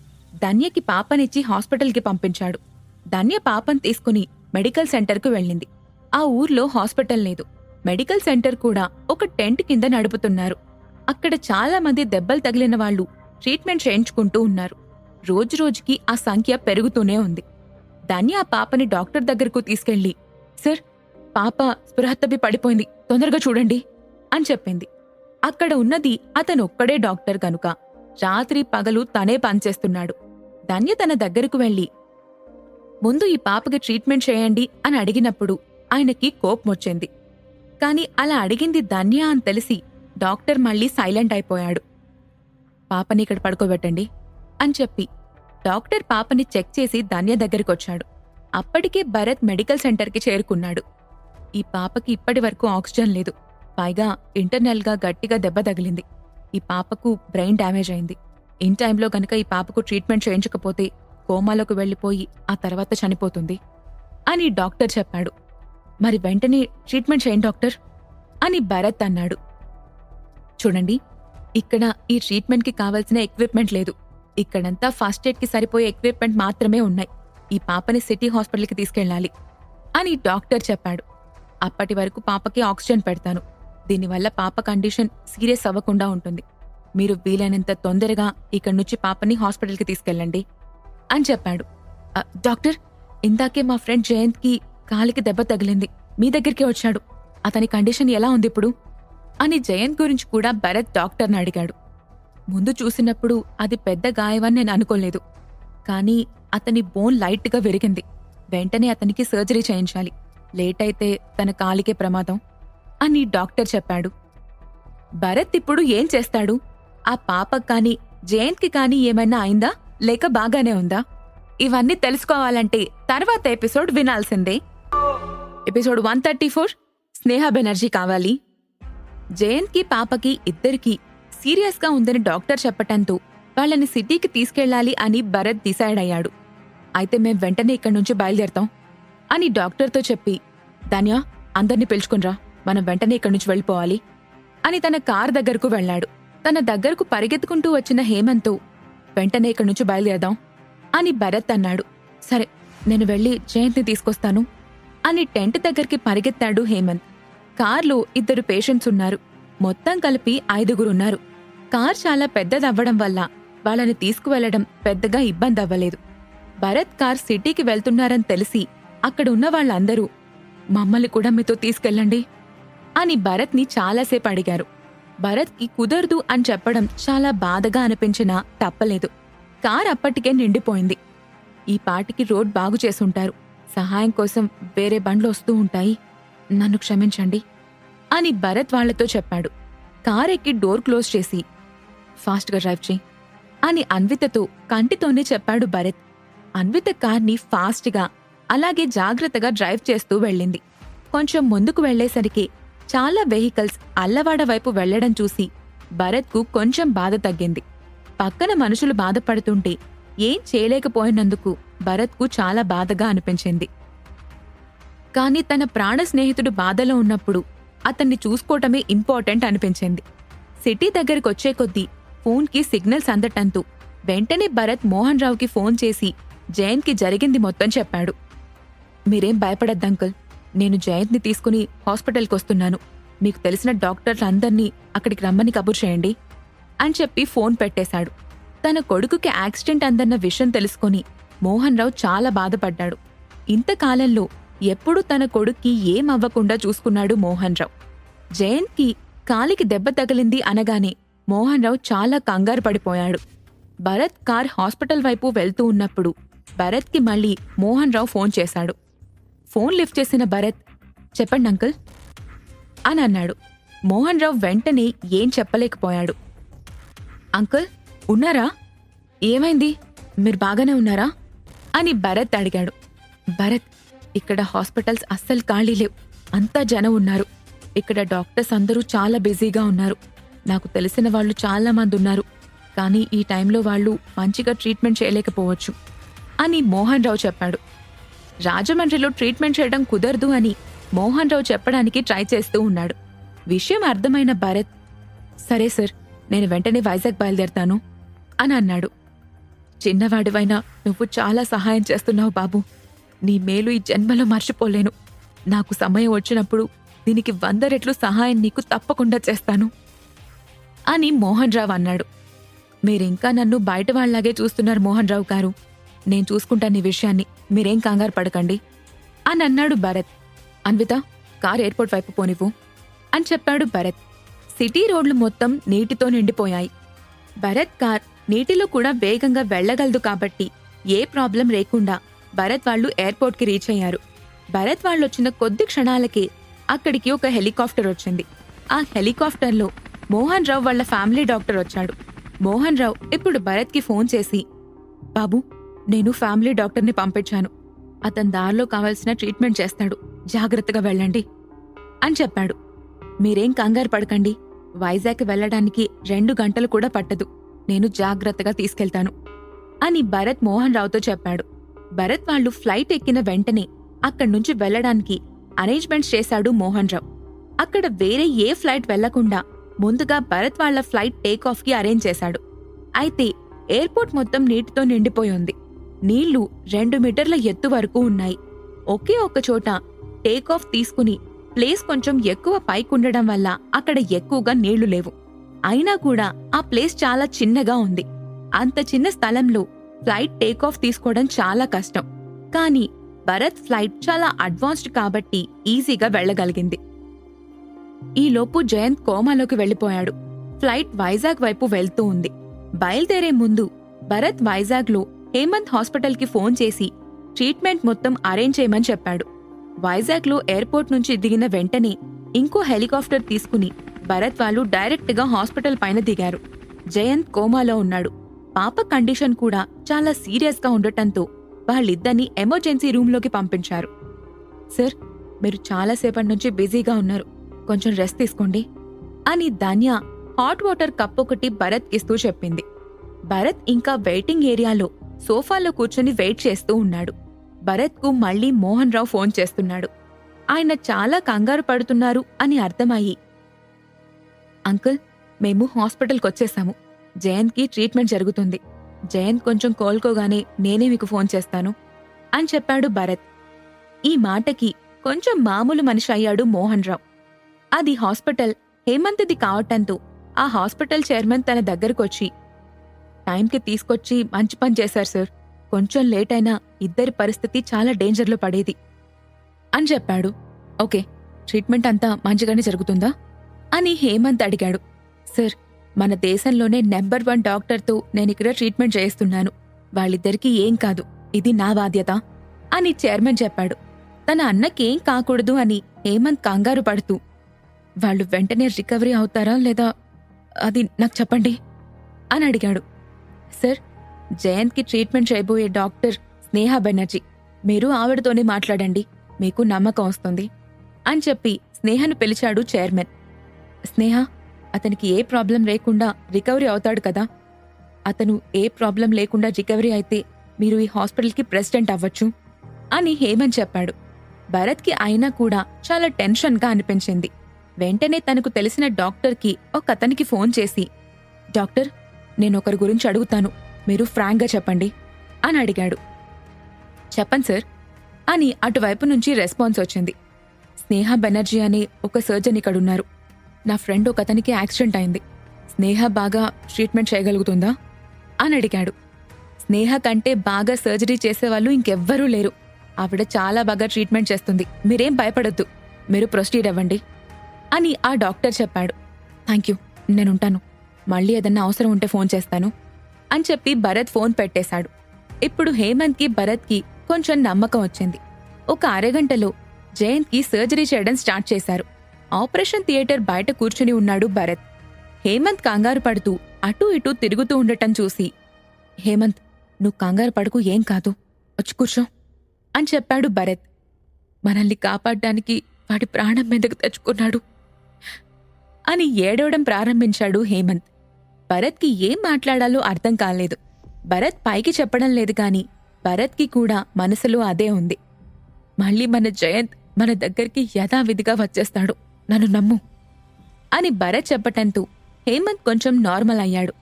ధన్యకి పాపనిచ్చి హాస్పిటల్కి పంపించాడు. ధన్య పాపని తీసుకుని మెడికల్ సెంటర్కు వెళ్ళింది. ఆ ఊర్లో హాస్పిటల్ లేదు. మెడికల్ సెంటర్ కూడా ఒక టెంట్ కింద నడుపుతున్నారు. అక్కడ చాలా మంది దెబ్బలు తగిలిన వాళ్ళు ట్రీట్మెంట్ చేయించుకుంటూ ఉన్నారు. రోజురోజుకి ఆ సంఖ్య పెరుగుతూనే ఉంది. ధన్య ఆ పాపని డాక్టర్ దగ్గరకు తీసుకెళ్లి, సార్, పాప స్పృహ తప్పి పడిపోయింది, తొందరగా చూడండి అని చెప్పింది. అక్కడ ఉన్నది అతనొక్కడే డాక్టర్ కనుక రాత్రి పగలు తనే పనిచేస్తున్నాడు. ధన్య తన దగ్గరకు వెళ్లి, ముందు ఈ పాపకి ట్రీట్మెంట్ చేయండి అని అడిగినప్పుడు ఆయనకి కోపమొచ్చింది. కాని అలా అడిగింది ధన్య అని తెలిసి డాక్టర్ మళ్లీ సైలెంట్ అయిపోయాడు. పాపని ఇక్కడ పడుకోబెట్టండి అని చెప్పి డాక్టర్ పాపని చెక్ చేసి ధన్య దగ్గరికొచ్చాడు. అప్పటికే భరత్ మెడికల్ సెంటర్కి చేరుకున్నాడు. ఈ పాపకి ఇప్పటి వరకు ఆక్సిజన్ లేదు. పైగా ఇంటర్నల్గా గట్టిగా దెబ్బ తగిలింది. ఈ పాపకు బ్రెయిన్ డ్యామేజ్ అయింది. ఇన్ టైంలో గనక ఈ పాపకు ట్రీట్మెంట్ చేయించకపోతే కోమాలోకి వెళ్లిపోయి ఆ తర్వాత చనిపోతుంది అని డాక్టర్ చెప్పాడు. మరి వెంటనే ట్రీట్మెంట్ చేయండి డాక్టర్ అని భరత్ అన్నాడు. చూడండి, ఇక్కడ ఈ ట్రీట్మెంట్కి కావలసిన ఎక్విప్మెంట్ లేదు. ఇక్కడంతా ఫస్ట్ ఎయిడ్కి సరిపోయే ఎక్విప్మెంట్ మాత్రమే ఉన్నాయి. ఈ పాపని సిటీ హాస్పిటల్కి తీసుకెళ్లాలి అని డాక్టర్ చెప్పాడు. అప్పటి వరకు పాపకి ఆక్సిజన్ పెడతాను. దీనివల్ల పాప కండిషన్ సీరియస్ అవ్వకుండా ఉంటుంది. మీరు వీలైనంత తొందరగా ఇక్కడి నుంచి పాపని హాస్పిటల్కి తీసుకెళ్ళండి అని చెప్పాడు. డాక్టర్, ఇందాకే మా ఫ్రెండ్ జయంత్కి కాలికి దెబ్బ తగిలింది, మీ దగ్గరికి వచ్చాడు. అతని కండిషన్ ఎలా ఉంది ఇప్పుడు అని జయంత్ గురించి కూడా భరత్ డాక్టర్ని అడిగాడు. ముందు చూసినప్పుడు అది పెద్ద గాయమని నేను అనుకోలేదు. కానీ అతని బోన్ లైట్గా విరిగింది. వెంటనే అతనికి సర్జరీ చేయించాలి. లేట్ అయితే తన కాలికే ప్రమాదం అని డాక్టర్ చెప్పాడు. భరత్ ఇప్పుడు ఏం చేస్తాడు? ఆ పాపకు కానీ జయంత్కి కానీ ఏమైనా అయిందా లేక బాగానే ఉందా? ఇవన్నీ తెలుసుకోవాలంటే తర్వాత ఎపిసోడ్ వినాల్సిందే. ఎపిసోడ్ 134 స్నేహ బెనర్జీ కావాలి. జయంత్కి పాపకి ఇద్దరికీ సీరియస్గా ఉందని డాక్టర్ చెప్పటంతో వాళ్ళని సిటీకి తీసుకెళ్లాలి అని భరత్ డిసైడ్ అయ్యాడు. అయితే మేం వెంటనే ఇక్కడి నుంచి బయలుదేరతాం అని డాక్టర్తో చెప్పి, ధన్య, అందర్నీ పిలుచుకునిరా, మనం వెంటనే ఇక్కడి నుంచి వెళ్ళిపోవాలి అని తన కార్ దగ్గరకు వెళ్లాడు. తన దగ్గరకు పరిగెత్తుకుంటూ వచ్చిన హేమంత్తో, వెంటనే ఇక్కడి నుంచి బయలుదేరదాం అని భరత్ అన్నాడు. సరే, నేను వెళ్లి జయంత్ని తీసుకొస్తాను అని టెంట్ దగ్గరికి పరిగెత్తాడు హేమంత్. కార్లో 2 పేషెంట్స్ ఉన్నారు. మొత్తం కలిపి 5 ఉన్నారు. కార్ చాలా పెద్దదవ్వడం వల్ల వాళ్ళని తీసుకువెళ్లడం పెద్దగా ఇబ్బంది అవ్వలేదు. భరత్ కార్ సిటీకి వెళ్తున్నారని తెలిసి అక్కడున్న వాళ్ళందరూ, మమ్మల్ని కూడా మీతో తీసుకెళ్ళండి అని భరత్ని చాలాసేపు అడిగారు. భరత్కి కుదరదు అని చెప్పడం చాలా బాధగా అనిపించినా తప్పలేదు. కార్ అప్పటికే నిండిపోయింది. ఈ పాటికి రోడ్ బాగు చేసుంటారు. సహాయం కోసం వేరే బండ్లు వస్తూ ఉంటాయి. నన్ను క్షమించండి అని భరత్ వాళ్లతో చెప్పాడు. కార్ ఎక్కి డోర్ క్లోజ్ చేసి, ఫాస్ట్గా డ్రైవ్ చేయి అని అన్వితతో కంటితోనే చెప్పాడు భరత్. అన్విత కార్ని ఫాస్ట్గా అలాగే జాగ్రత్తగా డ్రైవ్ చేస్తూ వెళ్ళింది. కొంచెం ముందుకు వెళ్లేసరికి చాలా వెహికల్స్ అల్లవాడ వైపు వెళ్లడం చూసి భరత్కు కొంచెం బాధ తగ్గింది. పక్కన మనుషులు బాధపడుతుంటే ఏం చేయలేకపోయినందుకు భరత్కు చాలా బాధగా అనిపించింది. కాని తన ప్రాణ స్నేహితుడు బాధలో ఉన్నప్పుడు అతన్ని చూసుకోవటమే ఇంపార్టెంట్ అనిపించింది. సిటీ దగ్గరికొచ్చే కొద్దీ ఫోన్కి సిగ్నల్స్ అందటంతో వెంటనే భరత్ మోహన్ రావుకి ఫోన్ చేసి జయంత్కి జరిగింది మొత్తం చెప్పాడు. మీరేం భయపడద్దంకుల్, నేను జయంత్ని తీసుకుని హాస్పిటల్కొస్తున్నాను. మీకు తెలిసిన డాక్టర్లందర్నీ అక్కడికి రమ్మని కబుర్ చేయండి అని చెప్పి ఫోన్ పెట్టేశాడు. తన కొడుకుకి యాక్సిడెంట్ అందన్న విషయం తెలుసుకుని మోహన్ రావు చాలా బాధపడ్డాడు. ఇంతకాలంలో ఎప్పుడూ తన కొడుక్కి ఏమవ్వకుండా చూసుకున్నాడు మోహన్ రావు. జయంత్కి కాలికి దెబ్బ తగిలింది అనగానే మోహన్ రావు చాలా కంగారు పడిపోయాడు. భరత్ కార్ హాస్పిటల్ వైపు వెళ్తూ ఉన్నప్పుడు భరత్కి మళ్ళీ మోహన్ రావు ఫోన్ చేశాడు. ఫోన్ లిఫ్ట్ చేసిన భరత్, చెప్పండి అంకుల్ అని అన్నాడు. మోహన్ రావు వెంటనే ఏం చెప్పలేకపోయాడు. అంకుల్ ఉన్నారా? ఏమైంది? మీరు బాగానే ఉన్నారా అని భరత్ అడిగాడు. భరత్, ఇక్కడ హాస్పిటల్స్ అస్సలు ఖాళీ లేవు, అంతా జనం ఉన్నారు. ఇక్కడ డాక్టర్స్ అందరూ చాలా బిజీగా ఉన్నారు. నాకు తెలిసిన వాళ్ళు చాలా మంది ఉన్నారు, కానీ ఈ టైంలో వాళ్ళు మంచిగా ట్రీట్మెంట్ చేయలేకపోవచ్చు అని మోహన్ రావు చెప్పాడు. రాజమండ్రిలో ట్రీట్మెంట్ చేయడం కుదరదు అని మోహన్ రావు చెప్పడానికి ట్రై చేస్తూ ఉన్నాడు. విషయం అర్థమైన భరత్, సరే సార్, నేను వెంటనే వైజాగ్ బయలుదేరతాను అని అన్నాడు. చిన్నవాడివైనా నువ్వు చాలా సహాయం చేస్తున్నావు బాబు. నీ మేలు ఈ జన్మలో మర్చిపోలేను. నాకు సమయం వచ్చినప్పుడు దీనికి 100 రెట్లు సహాయం నీకు తప్పకుండా చేస్తాను అని మోహన్ రావు అన్నాడు. మీరింకా నన్ను బయట వాళ్ళలాగే చూస్తున్నారు మోహన్ రావు గారు. నేను చూసుకుంటాను ఈ విషయాన్ని, మీరేం కంగారు పడకండి అని అన్నాడు భరత్. అన్విత, కార్ ఎయిర్పోర్ట్ వైపు పోనివ్వు అని చెప్పాడు భరత్. సిటీ రోడ్లు మొత్తం నీటితో నిండిపోయాయి. భరత్ కార్ నీటిలో కూడా వేగంగా వెళ్లగలదు కాబట్టి ఏ ప్రాబ్లం లేకుండా భరత్ వాళ్ళు ఎయిర్పోర్ట్కి రీచ్ అయ్యారు. భరత్ వాళ్ళొచ్చిన కొద్ది క్షణాలకే అక్కడికి ఒక హెలికాప్టర్ వచ్చింది. ఆ హెలికాప్టర్లో మోహన్ రావు వాళ్ళ ఫ్యామిలీ డాక్టర్ వచ్చాడు. మోహన్ రావు ఇప్పుడు భరత్కి ఫోన్ చేసి, బాబు, నేను ఫ్యామిలీ డాక్టర్ని పంపించాను. అతని దారిలో కావాల్సిన ట్రీట్మెంట్ చేస్తాడు, జాగ్రత్తగా వెళ్ళండి అని చెప్పాడు. మీరేం కంగారు పడకండి, వైజాగ్ వెళ్లడానికి 2 గంటలు కూడా పట్టదు. నేను జాగ్రత్తగా తీసుకెళ్తాను అని భరత్ మోహన్ రావుతో చెప్పాడు. భరత్ వాళ్ళు ఫ్లైట్ ఎక్కిన వెంటనే అక్కడ్నుంచి వెళ్లడానికి అరేంజ్మెంట్స్ చేశాడు మోహన్ రావు. అక్కడ వేరే ఏ ఫ్లైట్ వెళ్లకుండా ముందుగా భరత్ వాళ్ల ఫ్లైట్ టేకాఫ్కి అరేంజ్ చేశాడు. అయితే ఎయిర్పోర్ట్ మొత్తం నీటితో నిండిపోయి ఉంది. నీళ్లు 2 మీటర్ల ఎత్తు వరకు ఉన్నాయి. ఒకే ఒక్క చోట టేకాఫ్ తీసుకుని ప్లేస్ కొంచెం ఎక్కువ పైకుండడం వల్ల అక్కడ ఎక్కువగా నీళ్లు లేవు. అయినా కూడా ఆ ప్లేస్ చాలా చిన్నగా ఉంది. అంత చిన్న స్థలంలో ఫ్లైట్ టేకాఫ్ తీసుకోవడం చాలా కష్టం. కానీ భరత్ ఫ్లైట్ చాలా అడ్వాన్స్డ్ కాబట్టి ఈజీగా వెళ్లగలిగింది. ఈలోపు జయంత్ కోమాలోకి వెళ్లిపోయాడు. ఫ్లైట్ వైజాగ్ వైపు వెళ్తూ ఉంది. బయలుదేరే ముందు భరత్ వైజాగ్లో హేమంత్ హాస్పిటల్కి ఫోన్ చేసి ట్రీట్మెంట్ మొత్తం అరేంజ్ చేయమని చెప్పాడు. వైజాగ్లో ఎయిర్పోర్ట్ నుంచి దిగిన వెంటనే ఇంకో హెలికాప్టర్ తీసుకుని భరత్ వాళ్ళు డైరెక్ట్గా హాస్పిటల్ పైన దిగారు. జయంత్ కోమాలో ఉన్నాడు. పాప కండిషన్ కూడా చాలా సీరియస్గా ఉండటంతో వాళ్ళిద్దరినీ ఎమర్జెన్సీ రూంలోకి పంపించారు. సార్, మీరు చాలాసేపటి నుంచి బిజీగా ఉన్నారు, కొంచెం రెస్ట్ తీసుకోండి అని ధన్య హాట్ వాటర్ కప్ ఒకటి భరత్ ఇస్తూ చెప్పింది. భరత్ ఇంకా వెయిటింగ్ ఏరియాలో సోఫాలో కూర్చొని వెయిట్ చేస్తూ ఉన్నాడు. భరత్కు మళ్లీ మోహన్ రావు ఫోన్ చేస్తున్నాడు. ఆయన చాలా కంగారు పడుతున్నారు అని అర్థమయ్యి, అంకుల్, మేము హాస్పిటల్కొచ్చేశాము. జయంత్కి ట్రీట్మెంట్ జరుగుతుంది. జయంత్ కొంచెం కోలుకోగానే నేనే మీకు ఫోన్ చేస్తాను అని చెప్పాడు భరత్. ఈ మాటకి కొంచెం మామూలు మనిషి అయ్యాడు మోహన్ రావు. అది హాస్పిటల్ హేమంత్ది కావటంతో ఆ హాస్పిటల్ చైర్మన్ తన దగ్గరకొచ్చి, టైంకి తీసుకొచ్చి మంచి పని చేశారు సార్. కొంచెం లేట్ అయినా ఇద్దరి పరిస్థితి చాలా డేంజర్లో పడేది అని చెప్పాడు. ఓకే, ట్రీట్మెంట్ అంతా మంచిగానే జరుగుతుందా అని హేమంత్ అడిగాడు. సార్, మన దేశంలోనే నెంబర్ 1 డాక్టర్తో నేనిక్కడ ట్రీట్మెంట్ చేయిస్తున్నాను. వాళ్ళిద్దరికీ ఏం కాదు, ఇది నా బాధ్యత అని చైర్మన్ చెప్పాడు. తన అన్నకేం కాకూడదు అని హేమంత్ కంగారు పడుతూ, వాళ్ళు వెంటనే రికవరీ అవుతారా లేదా అది నాకు చెప్పండి అని అడిగాడు. సార్, జయంత్కి ట్రీట్మెంట్ చేయబోయే డాక్టర్ స్నేహ బెనర్జీ. మీరు ఆవిడతోనే మాట్లాడండి, మీకు నమ్మకం వస్తుంది అని చెప్పి స్నేహను పిలిచాడు చైర్మన్. స్నేహ, అతనికి ఏ ప్రాబ్లం లేకుండా రికవరీ అవుతాడు కదా అతను ఏ ప్రాబ్లం లేకుండా రికవరీ అయితే మీరు ఈ హాస్పిటల్కి ప్రెసిడెంట్ అవ్వచ్చు అని హేమంత్ చెప్పాడు. భరత్కి అయినా కూడా చాలా టెన్షన్గా అనిపించింది. వెంటనే తనకు తెలిసిన డాక్టర్కి ఒక అతనికి ఫోన్ చేసి, డాక్టర్, నేనొకరి గురించి అడుగుతాను, మీరు ఫ్రాంక్గా చెప్పండి అని అడిగాడు. చెప్పండి సార్ అని అటువైపు నుంచి రెస్పాన్స్ వచ్చింది. స్నేహ బెనర్జీ అనే ఒక సర్జన్ ఇక్కడున్నారు. నా ఫ్రెండ్ ఒక అతనికి యాక్సిడెంట్ అయింది. స్నేహ బాగా ట్రీట్మెంట్ చేయగలుగుతుందా అని అడిగాడు. స్నేహ కంటే బాగా సర్జరీ చేసేవాళ్ళు ఇంకెవ్వరూ లేరు. ఆవిడ చాలా బాగా ట్రీట్మెంట్ చేస్తుంది. మీరేం భయపడొద్దు, మీరు ప్రొసీడ్ అవ్వండి అని ఆ డాక్టర్ చెప్పాడు. థ్యాంక్ యూ, నేనుంటాను, మళ్ళీ ఏదన్నా అవసరం ఉంటే ఫోన్ చేస్తాను అని చెప్పి భరత్ ఫోన్ పెట్టేశాడు. ఇప్పుడు హేమంత్కి భరత్కి కొంచెం నమ్మకం వచ్చింది. ఒక అరగంటలో జయంత్కి సర్జరీ చేయడం స్టార్ట్ చేశారు. ఆపరేషన్ థియేటర్ బయట కూర్చుని ఉన్నాడు భరత్. హేమంత్ కంగారు పడుతూ అటూ ఇటూ తిరుగుతూ ఉండటం చూసి, హేమంత్, నువ్వు కంగారు పడుకు, ఏం కాదు, వచ్చి కూర్చో అని చెప్పాడు భరత్. మనల్ని కాపాడ్డానికి వాడి ప్రాణం మీదకు తెచ్చుకున్నాడు అని ఏడవడం ప్రారంభించాడు హేమంత్. భరత్కి ఏం మాట్లాడాలో అర్థం కాలేదు. భరత్ పైకి చెప్పడం లేదు కాని భరత్కి కూడా మనసులో అదే ఉంది. మళ్ళీ మన జయంత్ మన దగ్గరికి యథావిధిగా వచ్చేస్తాడు, నన్ను నమ్ము అని భరత్ చెప్పటంతో హేమంత్ కొంచెం నార్మల్ అయ్యాడు.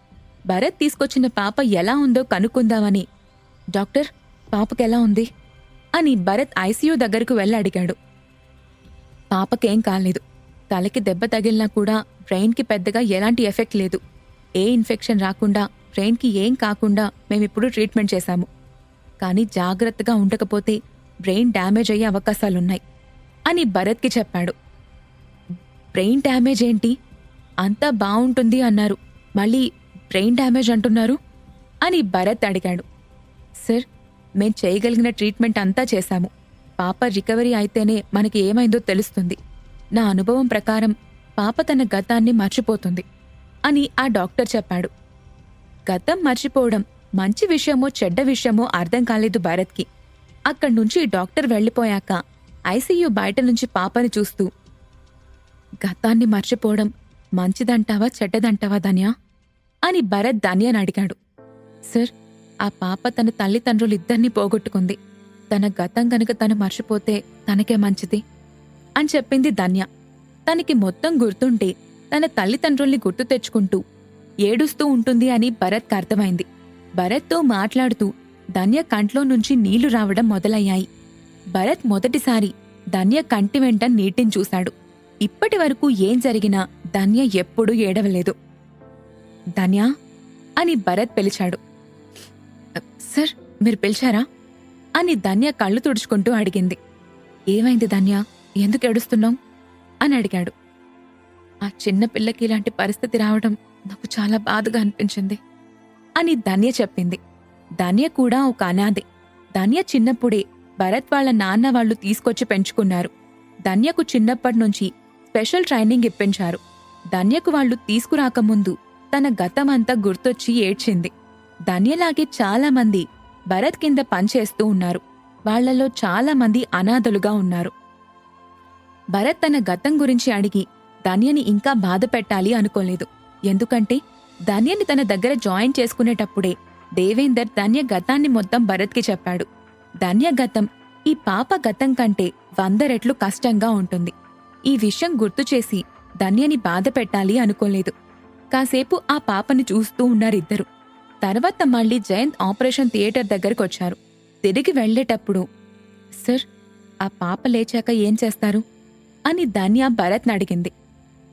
భరత్ తీసుకొచ్చిన పాప ఎలా ఉందో కనుక్కుందామని, డాక్టర్, పాపకెలా ఉంది అని భరత్ ఐసీయూ దగ్గరకు వెళ్ళి అడిగాడు. పాపకేం కాలేదు. తలకి దెబ్బ తగిలినా కూడా బ్రెయిన్కి పెద్దగా ఎలాంటి ఎఫెక్ట్ లేదు. ఏ ఇన్ఫెక్షన్ రాకుండా, బ్రెయిన్కి ఏం కాకుండా మేమిప్పుడు ట్రీట్మెంట్ చేశాము. కానీ జాగ్రత్తగా ఉండకపోతే బ్రెయిన్ డ్యామేజ్ అయ్యే అవకాశాలున్నాయి అని భరత్కి చెప్పాడు. బ్రెయిన్ డ్యామేజ్ ఏంటి? అంతా బావుంటుంది అన్నారు, మళ్ళీ బ్రెయిన్ డ్యామేజ్ అంటున్నారు అని భరత్ అడిగాడు. సార్, మేం చేయగలిగిన ట్రీట్మెంట్ అంతా చేశాము. పాప రికవరీ అయితేనే మనకి ఏమైందో తెలుస్తుంది. నా అనుభవం ప్రకారం పాప తన గతాన్ని మర్చిపోతుంది అని ఆ డాక్టర్ చెప్పాడు. గతం మర్చిపోవడం మంచి విషయమో చెడ్డ విషయమో అర్థం కాలేదు భరత్కి. అక్కడ్నుంచి డాక్టర్ వెళ్ళిపోయాక ఐసీయూ బయట నుంచి పాపని చూస్తూ, గతాన్ని మర్చిపోవడం మంచిదంటావా చెడ్డదంటావా ధన్య అని భరత్ ధన్యని అడిగాడు. సార్, ఆ పాప తన తల్లిదండ్రులిద్దరినీ పోగొట్టుకుంది. తన గతం గనుక తను మర్చిపోతే తనకే మంచిది అని చెప్పింది ధన్య. తనకి మొత్తం గుర్తుంటే తన తల్లిదండ్రుల్ని గుర్తు తెచ్చుకుంటూ ఏడుస్తూ ఉంటుంది అని భరత్కి అర్థమైంది. భరత్తో మాట్లాడుతూ ధన్య కంట్లో నుంచి నీళ్లు రావడం మొదలయ్యాయి. భరత్ మొదటిసారి ధన్య కంటి వెంట నీటిని చూశాడు. ఇప్పటి వరకు ఏం జరిగినా ధన్య ఎప్పుడూ ఏడవలేదు. ధన్య అని భరత్ పిలిచాడు. సార్, మీరు పిలిచారా అని ధన్య కళ్ళు తుడుచుకుంటూ అడిగింది. ఏమైంది ధన్య, ఎందుకు ఏడుస్తున్నావు అని అడిగాడు. ఆ చిన్న పిల్లకి ఇలాంటి పరిస్థితి రావడం నాకు చాలా బాధగా అనిపించింది అని ధన్య చెప్పింది. ధన్య కూడా ఒక అనాథే. ధన్య చిన్నప్పుడే భరత్ వాళ్ళ నాన్న వాళ్ళు తీసుకొచ్చి పెంచుకున్నారు. ధన్యకు చిన్నప్పటినుంచి స్పెషల్ ట్రైనింగ్ ఇప్పించారు. ధన్యకు వాళ్ళు తీసుకురాకముందు తన గతమంతా గుర్తొచ్చి ఏడ్చింది. ధన్యలాగే చాలామంది భరత్ కింద పనిచేస్తూ ఉన్నారు. వాళ్లలో చాలామంది అనాథలుగా ఉన్నారు. భరత్ తన గతం గురించి అడిగి ధన్యని ఇంకా బాధ పెట్టాలి అనుకోలేదు. ఎందుకంటే ధన్యని తన దగ్గర జాయిన్ చేసుకునేటప్పుడే దేవేందర్ ధన్య గతాన్ని మొత్తం భరత్కి చెప్పాడు. ధన్య గతం ఈ పాప గతం కంటే 100 రెట్లు కష్టంగా ఉంటుంది. ఈ విషయం గుర్తు చేసి ధన్యని బాధ పెట్టాలి అనుకోలేదు. కాసేపు ఆ పాపని చూస్తూ ఉన్నారిద్దరు. తర్వాత మళ్ళీ జయంత్ ఆపరేషన్ థియేటర్ దగ్గరకొచ్చారు. తిరిగి వెళ్లేటప్పుడు, సార్, ఆ పాప లేచాక ఏం చేస్తారు అని ధన్య భరత్ని అడిగింది.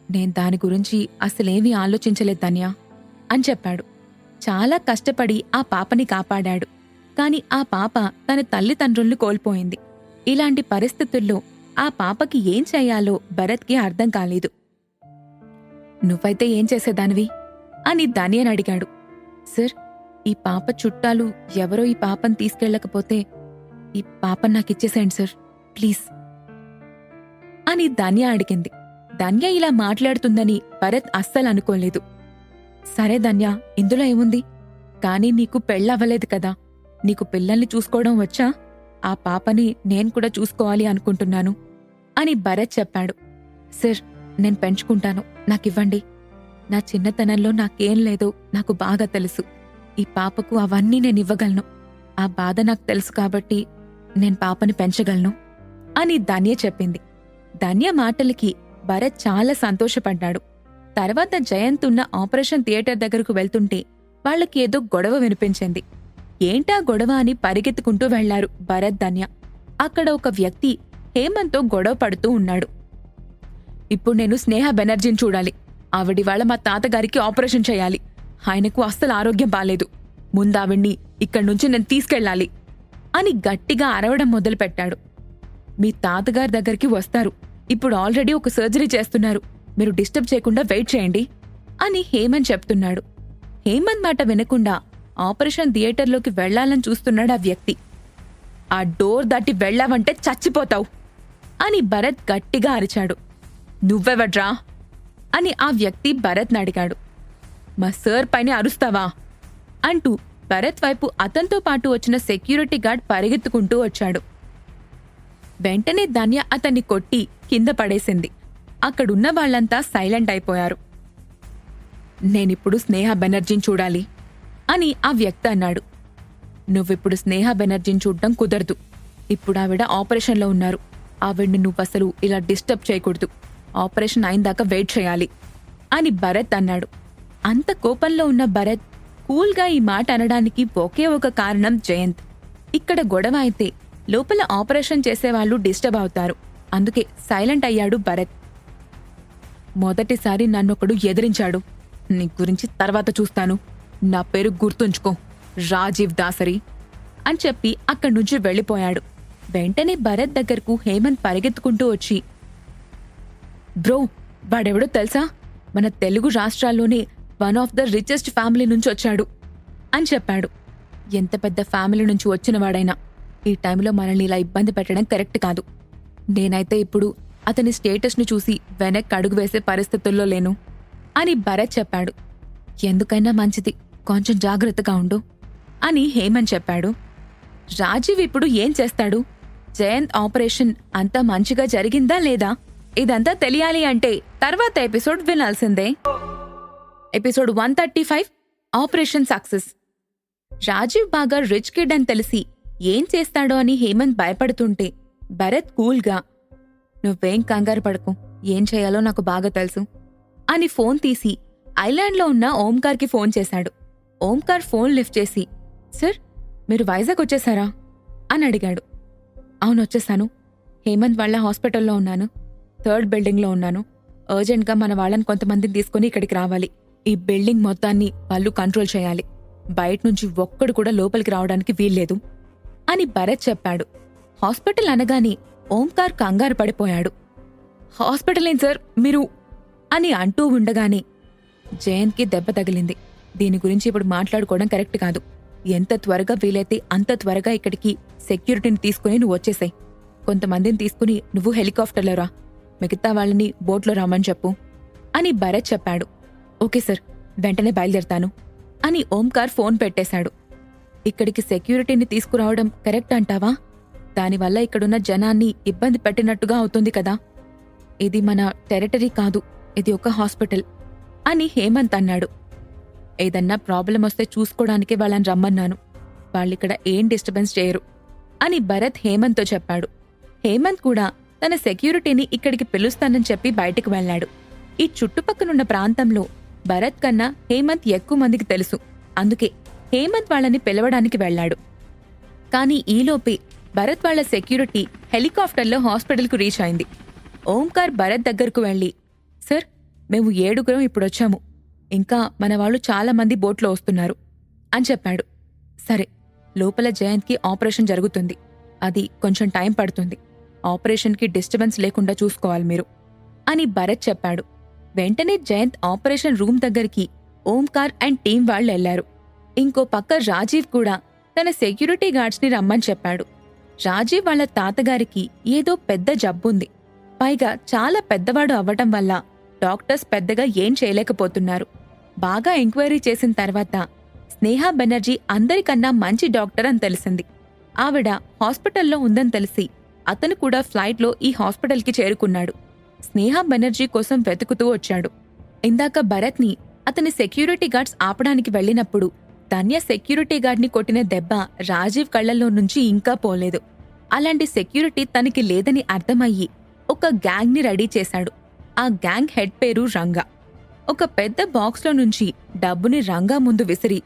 నేను దాని గురించి అసలేమీ ఆలోచించలేదు ధన్య అని చెప్పాడు. చాలా కష్టపడి ఆ పాపని కాపాడాడు. కాని ఆ పాప తన తల్లిదండ్రుల్ని కోల్పోయింది. ఇలాంటి పరిస్థితుల్లో ఆ పాపకి ఏం చెయ్యాలో భరత్కి అర్థం కాలేదు. నువ్వైతే ఏం చేసేదానివి అని ధన్యని అడిగాడు. సార్, ఈ పాప చుట్టాలు ఎవరో ఈ పాపని తీసుకెళ్లకపోతే ఈ పాపని నాకిచ్చేసేయండి సార్, ప్లీజ్ అని ధన్య అడిగింది. ధన్య ఇలా మాట్లాడుతుందని భరత్ అస్సలు అనుకోలేదు. సరే ధన్య, ఇందులో ఏముంది? కానీ నీకు పెళ్ళవ్వలేదు కదా, నీకు పిల్లల్ని చూసుకోవడం వచ్చా? ఆ పాపని నేను కూడా చూసుకోవాలి అనుకుంటున్నాను అని భరత్ చెప్పాడు. సార్, నేను పెంచుకుంటాను, నాకివ్వండి. నా చిన్నతనంలో నాకేం లేదో నాకు బాగా తెలుసు. ఈ పాపకు అవన్నీ నేను ఇవ్వగలను. ఆ బాధ నాకు తెలుసు కాబట్టి నేను పాపని పెంచగలను అని ధన్య చెప్పింది. ధన్య మాటలకి భరత్ చాలా సంతోషపడ్డాడు. తర్వాత జయంత్ ఉన్న ఆపరేషన్ థియేటర్ దగ్గరకు వెళ్తుంటే వాళ్లకి ఏదో గొడవ వినిపించింది. ఏంటా గొడవ అని పరిగెత్తుకుంటూ వెళ్లారు భరత్, ధన్య. అక్కడ ఒక వ్యక్తి హేమంత్తో గొడవ పడుతూ ఉన్నాడు. ఇప్పుడు నేను స్నేహ బెనర్జీని చూడాలి. ఆవిడివాళ మా తాతగారికి ఆపరేషన్ చేయాలి. ఆయనకు అస్సలు ఆరోగ్యం బాలేదు. ముందావిడ్ని ఇక్కడ్నుంచి నేను తీసుకెళ్లాలి అని గట్టిగా అరవడం మొదలుపెట్టాడు. మీ తాతగారి దగ్గరికి వస్తారు. ఇప్పుడు ఆల్రెడీ ఒక సర్జరీ చేస్తున్నారు. మీరు డిస్టర్బ్ చేయకుండా వెయిట్ చేయండి అని హేమంత్ చెప్తున్నాడు. హేమంత్ మాట వినకుండా ఆపరేషన్ థియేటర్లోకి వెళ్లాలని చూస్తున్నాడు ఆ వ్యక్తి. ఆ డోర్ దాటి వెళ్లావంటే చచ్చిపోతావు అని భరత్ గట్టిగా అరిచాడు. నువ్వెవడ్రా అని ఆ వ్యక్తి భరత్ని అడిగాడు. మా సర్ పైన అరుస్తావా అంటూ భరత్ వైపు అతనితో పాటు వచ్చిన సెక్యూరిటీ గార్డ్ పరిగెత్తుకుంటూ వచ్చాడు. వెంటనే ధన్య అతన్ని కొట్టి కింద పడేసింది. అక్కడున్న వాళ్లంతా సైలెంట్ అయిపోయారు. నేనిప్పుడు స్నేహ బెనర్జీని చూడాలి అని ఆ వ్యక్తి అన్నాడు. నువ్విప్పుడు స్నేహ బెనర్జీని చూడ్డం కుదరదు. ఇప్పుడు ఆవిడ ఆపరేషన్లో ఉన్నారు. ఆవిడ్ని నువ్వసలు ఇలా డిస్టర్బ్ చేయకూడదు. ఆపరేషన్ అయిందాకా వెయిట్ చేయాలి అని భరత్ అన్నాడు. అంత కోపంలో ఉన్న భరత్ కూల్గా ఈ మాట అనడానికి ఒకే ఒక కారణం జయంత్. ఇక్కడ గొడవ అయితే లోపల ఆపరేషన్ చేసేవాళ్లు డిస్టర్బ్ అవుతారు. అందుకే సైలెంట్ అయ్యాడు భరత్. మొదటిసారి నన్నొకడు ఎదిరించాడు. నీ గురించి తర్వాత చూస్తాను. నా పేరు గుర్తుంచుకో, రాజీవ్ దాసరి అని చెప్పి అక్కడ్నుంచి వెళ్లిపోయాడు. వెంటనే భరత్ దగ్గరకు హేమంత్ పరిగెత్తుకుంటూ వచ్చి, బ్రో, వాడెవడో తెలుసా? మన తెలుగు రాష్ట్రాల్లోనే one of the richest family నుంచి వచ్చాడు అని చెప్పాడు. ఎంత పెద్ద ఫ్యామిలీ నుంచి వచ్చినవాడైనా ఈ టైంలో మనల్ని ఇలా ఇబ్బంది పెట్టడం కరెక్ట్ కాదు. నేనైతే ఇప్పుడు అతని స్టేటస్ను చూసి వెనక్కి అడుగు వేసే పరిస్థితుల్లో లేను అని భరత్ చెప్పాడు. ఎందుకైనా మంచిది, కొంచెం జాగ్రత్తగా ఉండు అని హేమంత్ చెప్పాడు. రాజీవ్ ఇప్పుడు ఏం చేస్తాడు? జయంత్ ఆపరేషన్ అంతా మంచిగా జరిగిందా లేదా? ఇదంతా తెలియాలి అంటే తర్వాత ఎపిసోడ్ వినాల్సిందే. Episode 135 operation success. రాజీవ్ బాగా రిచ్ కిడ్ అని తెలిసి ఏం చేస్తాడో అని హేమంత్ భయపడుతుంటే భరత్ కూల్గా, నువ్వేం కంగారు పడకు, ఏం చేయాలో నాకు బాగా తెలుసు అని ఫోన్ తీసి ఐలాండ్లో ఉన్న ఓంకార్కి ఫోన్ చేశాడు. ఓంకార్ ఫోన్ లిఫ్ట్ చేసి, సార్, మీరు వైజాగ్ వచ్చేసారా అని అడిగాడు. అవును, వచ్చేసాను. హేమంత్ వాళ్ళ హాస్పిటల్లో ఉన్నాను. 3rd బిల్డింగ్లో ఉన్నాను. అర్జెంట్గా మన వాళ్ళని కొంతమందిని తీసుకుని ఇక్కడికి రావాలి. ఈ బిల్డింగ్ మొత్తాన్ని వాళ్ళు కంట్రోల్ చేయాలి. బయట నుంచి ఒక్కడు కూడా లోపలికి రావడానికి వీల్లేదు అని భరత్ చెప్పాడు. హాస్పిటల్ అనగానే ఓంకార్ కంగారు పడిపోయాడు. హాస్పిటల్ ఏం సార్ మీరు అని అంటూ ఉండగానే జయంత్కి దెబ్బ తగిలింది. దీని గురించి ఇప్పుడు మాట్లాడుకోవడం కరెక్ట్ కాదు. ఎంత త్వరగా వీలైతే అంత త్వరగా ఇక్కడికి సెక్యూరిటీని తీసుకుని నువ్వు వచ్చేసాయి. కొంతమందిని తీసుకుని నువ్వు హెలికాప్టర్లో రా, మిగతా వాళ్ళని బోట్లో రామని చెప్పు అని భరత్ చెప్పాడు. ఓకే సార్, వెంటనే బయలుదేరతాను అని ఓంకార్ ఫోన్ పెట్టేశాడు. ఇక్కడికి సెక్యూరిటీని తీసుకురావడం కరెక్ట్ అంటావా? దానివల్ల ఇక్కడున్న జనాన్ని ఇబ్బంది పెట్టినట్టుగా అవుతుంది కదా. ఇది మన టెరిటరీ కాదు, ఇది ఒక హాస్పిటల్ అని హేమంత్ అన్నాడు. ఏదన్నా ప్రాబ్లం వస్తే చూసుకోవడానికే వాళ్ళని రమ్మన్నాను. వాళ్ళిక్కడ ఏం డిస్టర్బెన్స్ చేయరు అని భరత్ హేమంత్తో చెప్పాడు. హేమంత్ కూడా తన సెక్యూరిటీని ఇక్కడికి పిలుస్తానని చెప్పి బయటికి వెళ్లాడు. ఈ చుట్టుపక్కనున్న ప్రాంతంలో భరత్ కన్నా హేమంత్ ఎక్కువ మందికి తెలుసు. అందుకే హేమంత్ వాళ్ళని పిలవడానికి వెళ్లాడు. కాని ఈలోపే భరత్ వాళ్ల సెక్యూరిటీ హెలికాప్టర్లో హాస్పిటల్కు రీచ్ అయింది. ఓంకార్ భరత్ దగ్గరకు వెళ్లి, సార్, మేము 7గురం ఇప్పుడొచ్చాము. ఇంకా మన వాళ్ళు చాలా మంది బోట్లో వస్తున్నారు అని చెప్పాడు. సరే, లోపల జయంత్కి ఆపరేషన్ జరుగుతుంది. అది కొంచెం టైం పడుతుంది. ఆపరేషన్కి డిస్టర్బెన్స్ లేకుండా చూసుకోవాలి మీరు అని భరత్ చెప్పాడు. వెంటనే జయంత్ ఆపరేషన్ రూమ్ దగ్గరికి ఓంకార్ అండ్ టీం వాళ్ళు వెళ్లారు. ఇంకో పక్క రాజీవ్ కూడా తన సెక్యూరిటీ గార్డ్స్ని రమ్మని చెప్పాడు. రాజీవ్ వాళ్ళ తాతగారికి ఏదో పెద్ద జబ్బుంది. పైగా చాలా పెద్దవాడు అవ్వటం వల్ల డాక్టర్స్ పెద్దగా ఏం చేయలేకపోతున్నారు. బాగా ఎంక్వైరీ చేసిన తర్వాత స్నేహ బెనర్జీ అందరికన్నా మంచి డాక్టర్ అని తెలిసింది. ఆవిడ హాస్పిటల్లో ఉందని తెలిసి అతను కూడా ఫ్లైట్లో ఈ హాస్పిటల్కి చేరుకున్నాడు. స్నేహ బెనర్జీ కోసం వెతుకుతూ వచ్చాడు. ఇందాక భరత్ని అతని సెక్యూరిటీ గార్డ్స్ ఆపడానికి వెళ్లినప్పుడు ధన్య సెక్యూరిటీ గార్డ్ని కొట్టిన దెబ్బ రాజీవ్ కళ్లల్లో నుంచి ఇంకా పోలేదు. అలాంటి సెక్యూరిటీ తనకి లేదని అర్థమయ్యి ఒక గ్యాంగ్ని రెడీ చేశాడు. ఆ గ్యాంగ్ హెడ్ పేరు రంగా. ఒక పెద్ద బాక్స్లో నుంచి డబ్బుని రంగా ముందు విసిరి,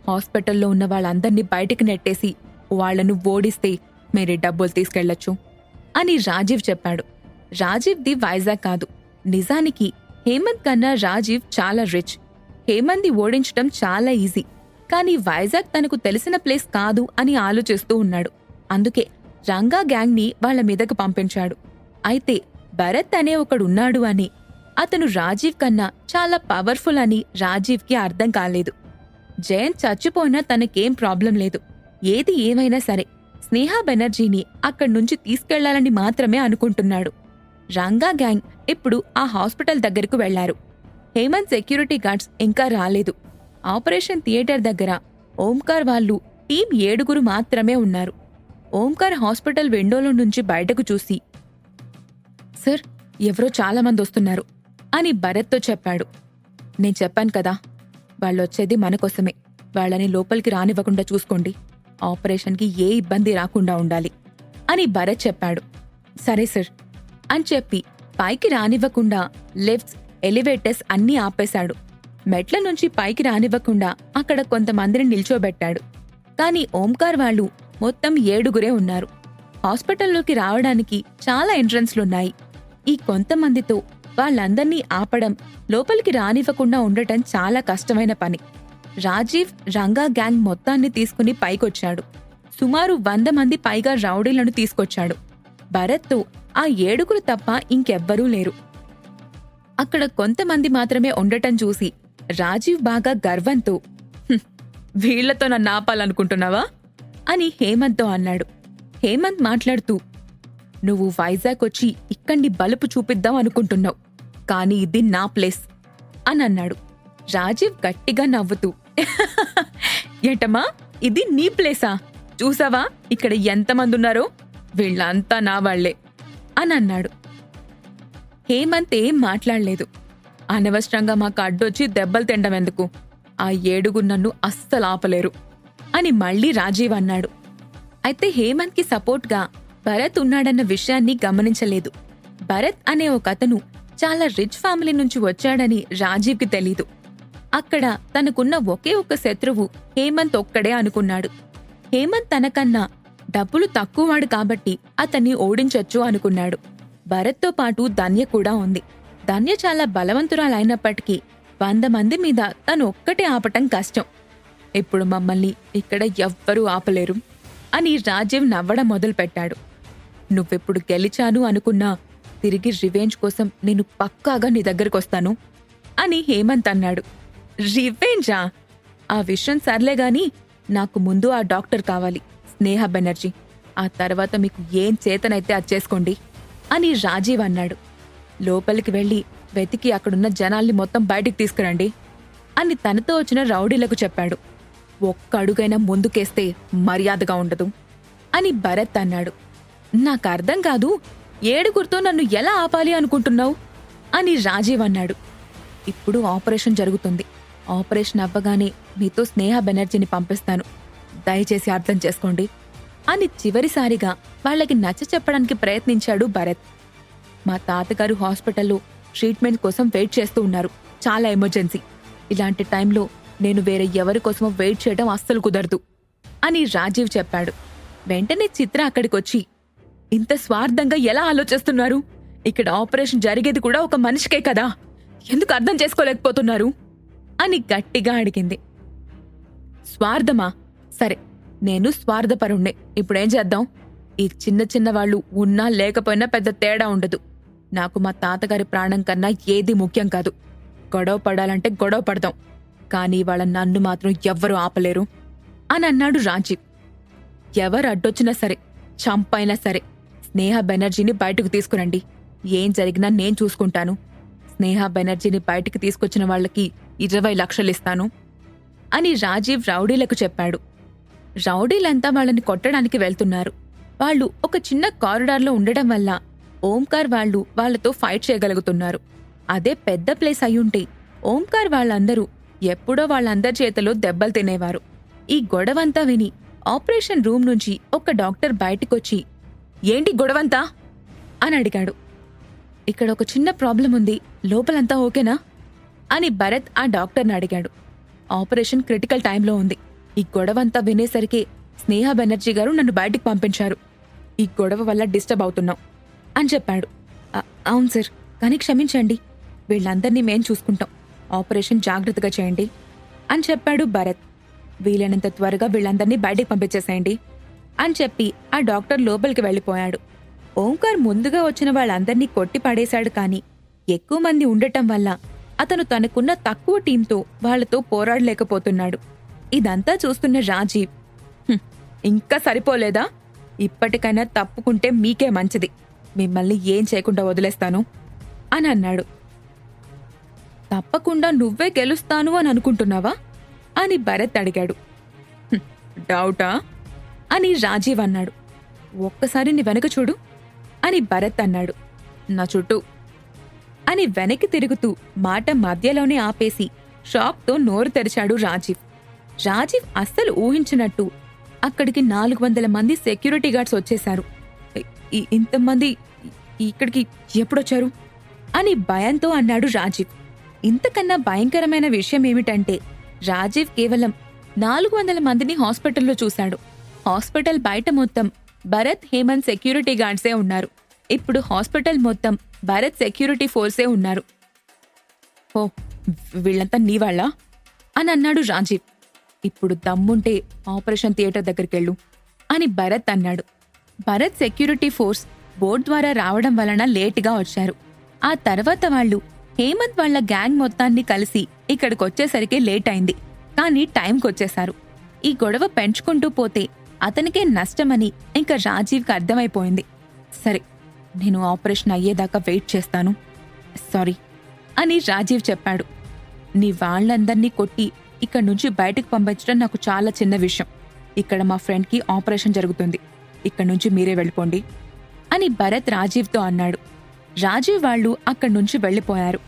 హాస్పిటల్లో ఉన్న వాళ్ళందర్నీ బయటికి నెట్టేసి వాళ్లను ఓడిస్తే మీరే డబ్బులు తీసుకెళ్లొచ్చు అని రాజీవ్ చెప్పాడు. రాజీవ్ది వైజాగ్ కాదు. నిజానికి హేమంత్ కన్నా రాజీవ్ చాలా రిచ్. హేమంత్ని ఓడించటం చాలా ఈజీ. కానీ వైజాగ్ తనకు తెలిసిన ప్లేస్ కాదు అని ఆలోచిస్తూ ఉన్నాడు. అందుకే రంగా గ్యాంగ్ని వాళ్ల మీదకు పంపించాడు. అయితే భరత్ అనే ఒకడున్నాడు అని, అతను రాజీవ్ కన్నా చాలా పవర్ఫుల్ అని రాజీవ్కి అర్థం కాలేదు. జయంత్ చచ్చిపోయినా తనకేం ప్రాబ్లం లేదు. ఏది ఏమైనా సరే స్నేహ బెనర్జీని అక్కడ్నుంచి తీసుకెళ్లాలని మాత్రమే అనుకుంటున్నాడు. రంగా గ్యాంగ్ ఇప్పుడు ఆ హాస్పిటల్ దగ్గరకు వెళ్లారు. హేమంత్ సెక్యూరిటీ గార్డ్స్ ఇంకా రాలేదు. ఆపరేషన్ థియేటర్ దగ్గర ఓంకార్ వాళ్ళు టీం 7 మాత్రమే ఉన్నారు. ఓంకార్ హాస్పిటల్ విండోలో నుంచి బయటకు చూసి, సార్, ఎవరో చాలామంది వస్తున్నారు అని భరత్తో చెప్పాడు. నేను చెప్పాను కదా, వాళ్ళొచ్చేది మనకోసమే. వాళ్ళని లోపలికి రానివ్వకుండా చూసుకోండి. ఆపరేషన్కి ఏ ఇబ్బంది రాకుండా ఉండాలి అని భరత్ చెప్పాడు. సరే సార్ అని చెప్పి పైకి రానివ్వకుండా లిఫ్ట్స్, ఎలివేటర్స్ అన్నీ ఆపేశాడు. మెట్ల నుంచి పైకి రానివ్వకుండా అక్కడ కొంతమందిని నిల్చోబెట్టాడు. కాని ఓంకార్ వాళ్ళు మొత్తం 7 ఉన్నారు. హాస్పిటల్లోకి రావడానికి చాలా ఎంట్రన్స్లున్నాయి. ఈ కొంతమందితో వాళ్ళందర్నీ ఆపడం, లోపలికి రానివ్వకుండా ఉండటం చాలా కష్టమైన పని. రాజీవ్ రంగా గ్యాంగ్ మొత్తాన్ని తీసుకుని పైకొచ్చాడు. సుమారు 100 మంది పైగా రౌడీలను తీసుకొచ్చాడు. భరత్తో ఆ 7 తప్ప ఇంకెవ్వరూ లేరు. అక్కడ కొంతమంది మాత్రమే ఉండటం చూసి రాజీవ్ బాగా గర్వంతో, వీళ్లతో నన్ను ఆపాలనుకుంటున్నావా అని హేమంత్తో అన్నాడు. హేమంత్ మాట్లాడుతూ, నువ్వు వైజాగ్ వచ్చి ఇక్కడి బలుపు చూపిద్దాం అనుకుంటున్నావు, కానీ ఇది నా ప్లేస్ అని అన్నాడు. రాజీవ్ గట్టిగా నవ్వుతూ, ఏంటమ్మా, ఇది నీ ప్లేసా? చూసావా ఇక్కడ ఎంతమంది ఉన్నారో? వీళ్ళంతా నా వాళ్లే అని అన్నాడు. హేమంత్ ఏం మాట్లాడలేదు. అనవసరంగా మాకు అడ్డొచ్చి దెబ్బలు తినడం ఎందుకు? ఆ 7 నన్ను అస్సలు ఆపలేరు అని మళ్లీ రాజీవ్ అన్నాడు. అయితే హేమంత్కి సపోర్ట్గా భరత్ ఉన్నాడన్న విషయాన్ని గమనించలేదు. భరత్ అనే ఒకతను చాలా రిచ్ ఫ్యామిలీ నుంచి వచ్చాడని రాజీవ్కి తెలీదు. అక్కడ తనకున్న ఒకే ఒక్క శత్రువు హేమంత్ ఒక్కడే అనుకున్నాడు. హేమంత్ తనకన్నా డబ్బులు తక్కువవాడు కాబట్టి అతన్ని ఓడించొచ్చు అనుకున్నాడు. భరత్తో పాటు ధన్య కూడా ఉంది. ధన్య చాలా బలవంతురాలైనప్పటికీ 100 మంది మీద తను ఒక్కటే ఆపటం కష్టం. ఇప్పుడు మమ్మల్ని ఇక్కడ ఎవ్వరూ ఆపలేరు అని రాజీవ్ నవ్వడం మొదలుపెట్టాడు. నువ్వెప్పుడు గెలిచాను అనుకున్నా తిరిగి రివెంజ్ కోసం నేను పక్కాగా నీ దగ్గరకొస్తాను అని హేమంత్ అన్నాడు. రివెంజా? ఆ విషయం సర్లేగాని, నాకు ముందు ఆ డాక్టర్ కావాలి, స్నేహ బెనర్జీ. ఆ తర్వాత మీకు ఏం చేతనైతే అది చేసుకోండి అని రాజీవ్ అన్నాడు. లోపలికి వెళ్లి వెతికి అక్కడున్న జనాల్ని మొత్తం బయటికి తీసుకురండి అని తనతో వచ్చిన రౌడీలకు చెప్పాడు. ఒక్క అడుగైనా ముందుకేస్తే మర్యాదగా ఉండదు అని భరత్ అన్నాడు. నాకర్థం కాదు, 7 నన్ను ఎలా ఆపాలి అనుకుంటున్నావు అని రాజీవ్ అన్నాడు. ఇప్పుడు ఆపరేషన్ జరుగుతుంది. ఆపరేషన్ అవ్వగానే మీతో స్నేహ బెనర్జీని పంపిస్తాను. దయచేసి అర్థం చేసుకోండి అని చివరిసారిగా వాళ్లకి నచ్చ చెప్పడానికి ప్రయత్నించాడు భరత్. మా తాతగారు హాస్పిటల్లో ట్రీట్మెంట్ కోసం వెయిట్ చేస్తూ ఉన్నారు. చాలా ఎమర్జెన్సీ. ఇలాంటి టైంలో నేను వేరే ఎవరి కోసమో వెయిట్ చేయడం అస్సలు కుదరదు అని రాజీవ్ చెప్పాడు. వెంటనే చిత్ర అక్కడికొచ్చి, ఇంత స్వార్థంగా ఎలా ఆలోచిస్తున్నారు? ఇక్కడ ఆపరేషన్ జరిగేది కూడా ఒక మనిషికే కదా, ఎందుకు అర్థం చేసుకోలేకపోతున్నారు అని గట్టిగా అడిగింది. స్వార్థమా? సరే, నేను స్వార్థపరుణ్ణే. ఇప్పుడేం చేద్దాం? ఈ చిన్న చిన్న వాళ్ళు ఉన్నా లేకపోయినా పెద్ద తేడా ఉండదు. నాకు మా తాతగారి ప్రాణం కన్నా ఏది ముఖ్యం కాదు. గొడవ పడాలంటే గొడవ పడదాం, కానీ వాళ్ళ నన్ను మాత్రం ఎవ్వరూ ఆపలేరు అని అన్నాడు రాజీవ్. ఎవరు అడ్డొచ్చినా సరే, చంపైనా సరే, స్నేహ బెనర్జీని బయటకు తీసుకురండి. ఏం జరిగినా నేను చూసుకుంటాను. స్నేహ బెనర్జీని బయటికి తీసుకొచ్చిన వాళ్లకి 20 లక్షలు ఇస్తాను అని రాజీవ్ రౌడీలకు చెప్పాడు. రౌడీలంతా వాళ్ళని కొట్టడానికి వెళ్తున్నారు. వాళ్ళు ఒక చిన్న కారిడార్లో ఉండడం వల్ల ఓంకార్ వాళ్ళు వాళ్లతో ఫైట్ చేయగలుగుతున్నారు. అదే పెద్ద ప్లేస్ అయ్యుంటే ఓంకార్ వాళ్ళందరూ ఎప్పుడో వాళ్ళందరి చేతిలో దెబ్బలు తినేవారు. ఈ గొడవంతా విని ఆపరేషన్ రూమ్ నుంచి ఒక డాక్టర్ బయటికొచ్చి, ఏంటి గొడవంతా అని అడిగాడు. ఇక్కడ ఒక చిన్న ప్రాబ్లం ఉంది, లోపలంతా ఓకేనా అని భరత్ ఆ డాక్టర్ని అడిగాడు. ఆపరేషన్ క్రిటికల్ టైంలో ఉంది. ఈ గొడవంతా వినేసరికి స్నేహ బెనర్జీ గారు నన్ను బయటికి పంపించారు. ఈ గొడవ వల్ల డిస్టర్బ్ అవుతున్నాం అని చెప్పాడు. అవును సార్, కానీ క్షమించండి, వీళ్ళందర్నీ మేం చూసుకుంటాం, ఆపరేషన్ జాగ్రత్తగా చేయండి అని చెప్పాడు భరత్. వీలైనంత త్వరగా వీళ్ళందర్నీ బయటికి పంపించేసేయండి అని చెప్పి ఆ డాక్టర్ లోపలికి వెళ్ళిపోయాడు. ఓంకార్ ముందుగా వచ్చిన వాళ్ళందర్నీ కొట్టి పడేశాడు. కానీ ఎక్కువ మంది ఉండటం వల్ల అతను తనకున్న తక్కువ టీంతో వాళ్లతో పోరాడలేకపోతున్నాడు. ఇదంతా చూస్తున్న రాజీవ్, ఇంకా సరిపోలేదా? ఇప్పటికైనా తప్పుకుంటే మీకే మంచిది, మిమ్మల్ని ఏం చేయకుండా వదిలేస్తాను అని అన్నాడు. తప్పకుండా నువ్వే గెలుస్తాను అని అనుకుంటున్నావా అని భరత్ అడిగాడు. డౌటా అని రాజీవ్ అన్నాడు. ఒక్కసారి నీ వెనక చూడు అని భరత్ అన్నాడు. నా చుట్టూ అని వెనక్కి తిరుగుతూ మాట మధ్యలోనే ఆపేసి షాక్తో నోరు తెరిచాడు రాజీవ్. రాజీవ్ అస్సలు ఊహించినట్టు అక్కడికి 400 మంది సెక్యూరిటీ గార్డ్స్ వచ్చేశారు. ఇంతమంది ఇక్కడికి ఎప్పుడొచ్చారు అని భయంతో అన్నాడు రాజీవ్. ఇంతకన్నా భయంకరమైన విషయం ఏమిటంటే రాజీవ్ కేవలం 400 మందిని హాస్పిటల్లో చూశాడు. హాస్పిటల్ బయట మొత్తం భరత్, హేమంత్ సెక్యూరిటీ గార్డ్సే ఉన్నారు. ఇప్పుడు హాస్పిటల్ మొత్తం భరత్ సెక్యూరిటీ ఫోర్సే ఉన్నారు. ఓ, వీళ్ళంతా నీవాళ్ళా అని అన్నాడు రాజీవ్. ఇప్పుడు దమ్ముంటే ఆపరేషన్ థియేటర్ దగ్గరికెళ్ళు అని భరత్ అన్నాడు. భరత్ సెక్యూరిటీ ఫోర్స్ బోట్ ద్వారా రావడం వలన లేటుగా వచ్చారు. ఆ తర్వాత వాళ్ళు హేమంత్ వాళ్ల గ్యాంగ్ మొత్తాన్ని కలిసి ఇక్కడికొచ్చేసరికి లేట్ అయింది. కానీ టైంకొచ్చేశారు. ఈ గొడవ పెంచుకుంటూ పోతే అతనికే నష్టమని ఇంకా రాజీవ్కి అర్థమైపోయింది. సరే, నేను ఆపరేషన్ అయ్యేదాకా వెయిట్ చేస్తాను, సారీ అని రాజీవ్ చెప్పాడు. నీ వాళ్లందర్నీ కొట్టి ఇక్కడి నుంచి బయటకు పంపించడం నాకు చాలా చిన్న విషయం. ఇక్కడ మా ఫ్రెండ్కి ఆపరేషన్ జరుగుతుంది, ఇక్కడి నుంచి మీరే వెళ్ళిపోండి అని భరత్ రాజీవ్తో అన్నాడు. రాజీవ్ వాళ్ళు అక్కడి నుంచి వెళ్ళిపోయారు.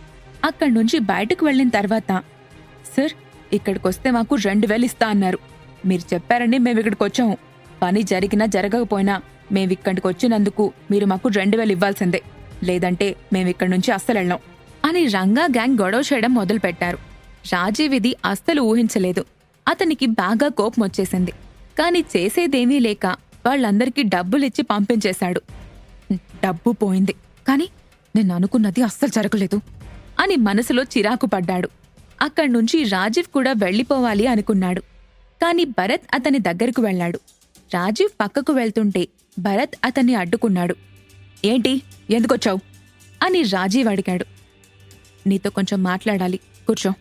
అక్కడి నుంచి బయటకు వెళ్లిన తర్వాత, సార్, ఇక్కడికొస్తే మాకు 2000 ఇస్తా అన్నారు. మీరు చెప్పారని మేమిక్కడికొచ్చాము. పని జరిగినా జరగకపోయినా మేమిక్కడికి వచ్చినందుకు మీరు మాకు 2000 ఇవ్వాల్సిందే, లేదంటే మేమిక్కడి నుంచి అస్సలు వెళ్ళాం అని రంగా గ్యాంగ్ గొడవ చేయడం మొదలుపెట్టారు. రాజీవ్ ఇది అస్సలు ఊహించలేదు. అతనికి బాగా కోపం వచ్చేసింది. కాని చేసేదేమీ లేక వాళ్ళందరికీ డబ్బులిచ్చి పంపించేశాడు. డబ్బు పోయింది, కాని నేను అనుకున్నది అస్సలు జరగలేదు అని మనసులో చిరాకు పడ్డాడు. అక్కడ్నుంచి రాజీవ్ కూడా వెళ్ళిపోవాలి అనుకున్నాడు. కాని భరత్ అతని దగ్గరకు వెళ్లాడు. రాజీవ్ పక్కకు వెళ్తుంటే భరత్ అతన్ని అడ్డుకున్నాడు. ఏంటి, ఎందుకొచ్చావు అని రాజీవ్ అడిగాడు. నీతో కొంచెం మాట్లాడాలి, కూర్చో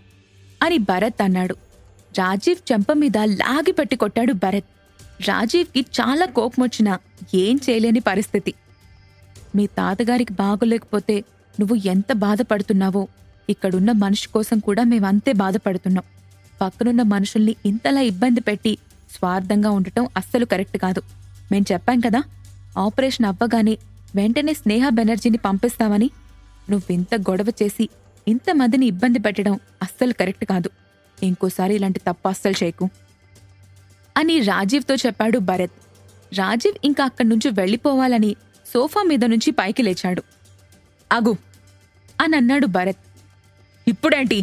అని భరత్ అన్నాడు. రాజీవ్ చెంప మీద లాగిపెట్టి కొట్టాడు భరత్. రాజీవ్కి చాలా కోపమొచ్చినా ఏం చేయలేని పరిస్థితి. మీ తాతగారికి బాగోలేకపోతే నువ్వు ఎంత బాధపడుతున్నావో ఇక్కడున్న మనిషి కోసం కూడా మేమంతే బాధపడుతున్నాం. పక్కనున్న మనుషుల్ని ఇంతలా ఇబ్బంది పెట్టి స్వార్థంగా ఉండటం అస్సలు కరెక్ట్ కాదు. మేం చెప్పాం కదా, ఆపరేషన్ అవ్వగానే వెంటనే స్నేహ బెనర్జీని పంపిస్తామని. నువ్వింత గొడవ చేసి ఇంతమందిని ఇబ్బంది పెట్టడం అస్సలు కరెక్ట్ కాదు. ఇంకోసారి ఇలాంటి తప్పు అస్సలు చేయకు అని రాజీవ్తో చెప్పాడు భరత్. రాజీవ్ ఇంకా అక్కడ్నుంచి వెళ్ళిపోవాలని సోఫా మీద నుంచి పైకి లేచాడు. ఆగు అని అన్నాడు భరత్. ఇప్పుడేంటి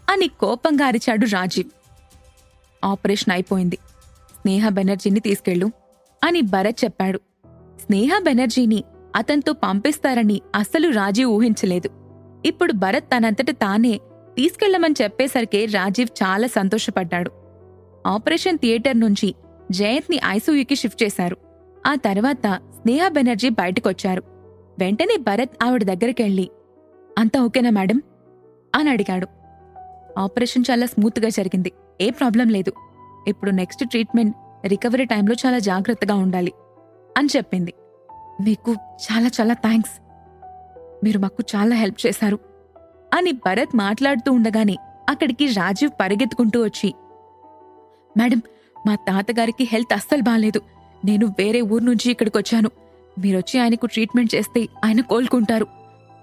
అని కోపంగా అరిచాడు రాజీవ్. ఆపరేషన్ అయిపోయింది, స్నేహ బెనర్జీని తీసుకెళ్ళు అని భరత్ చెప్పాడు. స్నేహ బెనర్జీని అతనితో పంపిస్తారని అస్సలు రాజీవ్ ఊహించలేదు. ఇప్పుడు భరత్ తనంతట తానే తీసుకెళ్లమని చెప్పేసరికే రాజీవ్ చాలా సంతోషపడ్డాడు. ఆపరేషన్ థియేటర్ నుంచి జయంత్ని ఐసీయూకి షిఫ్ట్ చేశారు. ఆ తర్వాత స్నేహ బెనర్జీ బయటకొచ్చారు. వెంటనే భరత్ ఆవిడ దగ్గరికెళ్ళి, అంతా ఓకేనా మేడం అని అడిగాడు. ఆపరేషన్ చాలా స్మూత్గా జరిగింది, ఏ ప్రాబ్లం లేదు. ఇప్పుడు నెక్స్ట్ ట్రీట్మెంట్, రికవరీ టైంలో చాలా జాగ్రత్తగా ఉండాలి అని చెప్పింది. మీకు చాలా చాలా థ్యాంక్స్, మీరు మాకు చాలా హెల్ప్ చేశారు అని భరత్ మాట్లాడుతూ ఉండగానే అక్కడికి రాజీవ్ పరిగెత్తుకుంటూ వచ్చి, మేడం, మా తాతగారికి హెల్త్ అస్సలు బాలేదు. నేను వేరే ఊరు నుంచి ఇక్కడికొచ్చాను. మీరొచ్చి ఆయనకు ట్రీట్మెంట్ చేస్తే ఆయన కోలుకుంటారు.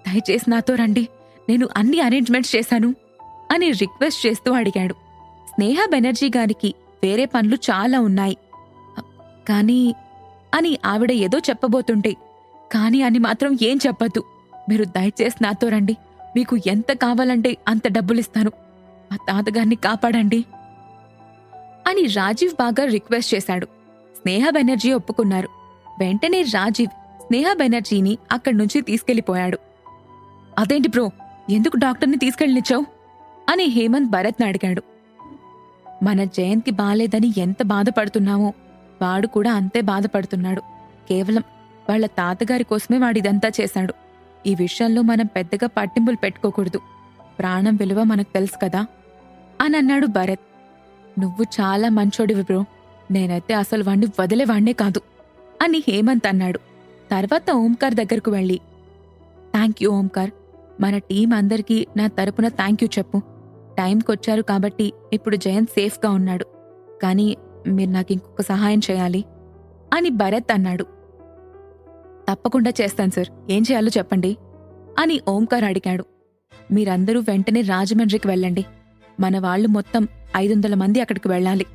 దయచేసి నాతో రండి, నేను అన్ని అరేంజ్మెంట్స్ చేశాను అని రిక్వెస్ట్ చేస్తూ అడిగాడు. స్నేహ బెనర్జీ గారికి వేరే పనులు చాలా ఉన్నాయి. కానీ అని ఆవిడ ఏదో చెప్పబోతుంటే, కానీ అని మాత్రం ఏం చెప్పద్దు. మీరు దయచేసి నాతో రండి. మీకు ఎంత కావాలంటే అంత డబ్బులిస్తాను. మా తాతగారిని కాపాడండి అని రాజీవ్ బాగా రిక్వెస్ట్ చేశాడు. స్నేహ బెనర్జీ ఒప్పుకున్నారు. వెంటనే రాజీవ్ స్నేహ బెనర్జీని అక్కడ్నుంచి తీసుకెళ్లిపోయాడు. అదేంటి బ్రో, ఎందుకు డాక్టర్ని తీసుకెళ్ళనిచ్చావు అని హేమంత్ భరత్ని అడిగాడు. మన జయంత్కి బాలేదని ఎంత బాధపడుతున్నామో వాడు కూడా అంతే బాధపడుతున్నాడు. కేవలం వాళ్ళ తాతగారి కోసమే వాడిదంతా చేశాడు. ఈ విషయంలో మనం పెద్దగా పట్టింపులు పెట్టుకోకూడదు. ప్రాణం విలువ మనకు తెలుసు కదా అని అన్నాడు భరత్. నువ్వు చాలా మంచోడివి బ్రో. నేనైతే అసలు వాణ్ణి వదిలేవాణ్ణే కాదు అని హేమంత్ అన్నాడు. తర్వాత ఓంకార్ దగ్గరకు వెళ్ళి, థ్యాంక్ యూ ఓంకార్. మన టీం అందరికీ నా తరపున థ్యాంక్ యూ చెప్పు. టైంకొచ్చారు కాబట్టి ఇప్పుడు జయంత్ సేఫ్గా ఉన్నాడు. కానీ మీరు నాకు ఇంకొక సహాయం చేయాలి అని భరత్ అన్నాడు. తప్పకుండా చేస్తాను సార్. ఏం చేయాలో చెప్పండి అని ఓంకార్ అడిగాడు. మీరందరూ వెంటనే రాజమండ్రికి వెళ్ళండి. మన వాళ్ళు మొత్తం 500 మంది అక్కడికి వెళ్ళాలి.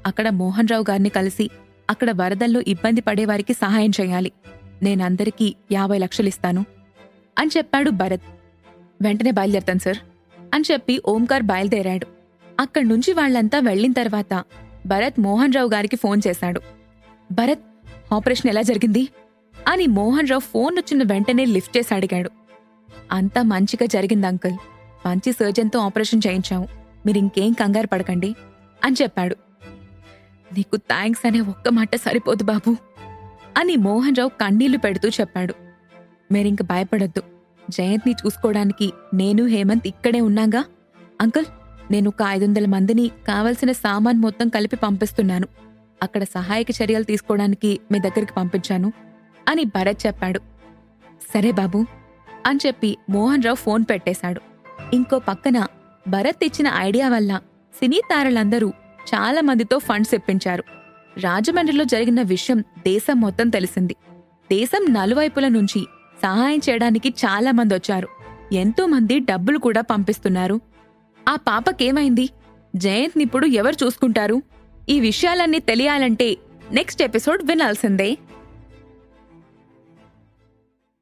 అక్కడ మోహన్ రావు గారిని కలిసి అక్కడ వరదల్లో ఇబ్బంది పడేవారికి సహాయం చేయాలి. నేనందరికీ 50 లక్షలు ఇస్తాను అని చెప్పాడు భరత్. వెంటనే బయలుదేరతాను సార్ అని చెప్పి ఓంకార్ బయలుదేరాడు. అక్కడ్నుంచి వాళ్లంతా వెళ్లిన తర్వాత భరత్ మోహన్ రావు గారికి ఫోన్ చేశాడు. భరత్, ఆపరేషన్ ఎలా జరిగింది అని మోహన్ రావు ఫోన్ వచ్చిన వెంటనే లిఫ్ట్ చేసి అడిగాడు. అంతా మంచిగా జరిగింది అంకుల్. మంచి సర్జన్తో ఆపరేషన్ చేయించాము. మీరింకేం కంగారు పడకండి అని చెప్పాడు. నీకు థ్యాంక్స్ అనే ఒక్క మాట సరిపోదు బాబు అని మోహన్ రావు కన్నీళ్లు పెడుతూ చెప్పాడు. మీరింక భయపడొద్దు. జయంత్ని చూసుకోవడానికి నేను హేమంత్ ఇక్కడే ఉన్నాగా. అంకుల్, నేను ఒక 500 మందిని కావలసిన సామాన్ మొత్తం కలిపి పంపిస్తున్నాను. అక్కడ సహాయక చర్యలు తీసుకోవడానికి మీ దగ్గరికి పంపించాను అని భరత్ చెప్పాడు. సరే బాబు అని చెప్పి మోహన్ రావు ఫోన్ పెట్టేశాడు. ఇంకో పక్కన భరత్ ఇచ్చిన ఐడియా వల్ల సినీ తారలందరూ చాలా మందితో ఫండ్స్ ఇప్పించారు. రాజమండ్రిలో జరిగిన విషయం దేశం మొత్తం తెలిసింది. దేశం నలువైపుల నుంచి సహాయం చేయడానికి చాలా మంది వచ్చారు. ఎంతో మంది డబ్బులు కూడా పంపిస్తున్నారు. ఆ పాపకేమైంది? జయంత్నిప్పుడు ఎవరు చూసుకుంటారు? ఈ విషయాలన్నీ తెలియాలంటే నెక్స్ట్ ఎపిసోడ్ వినాల్సిందే.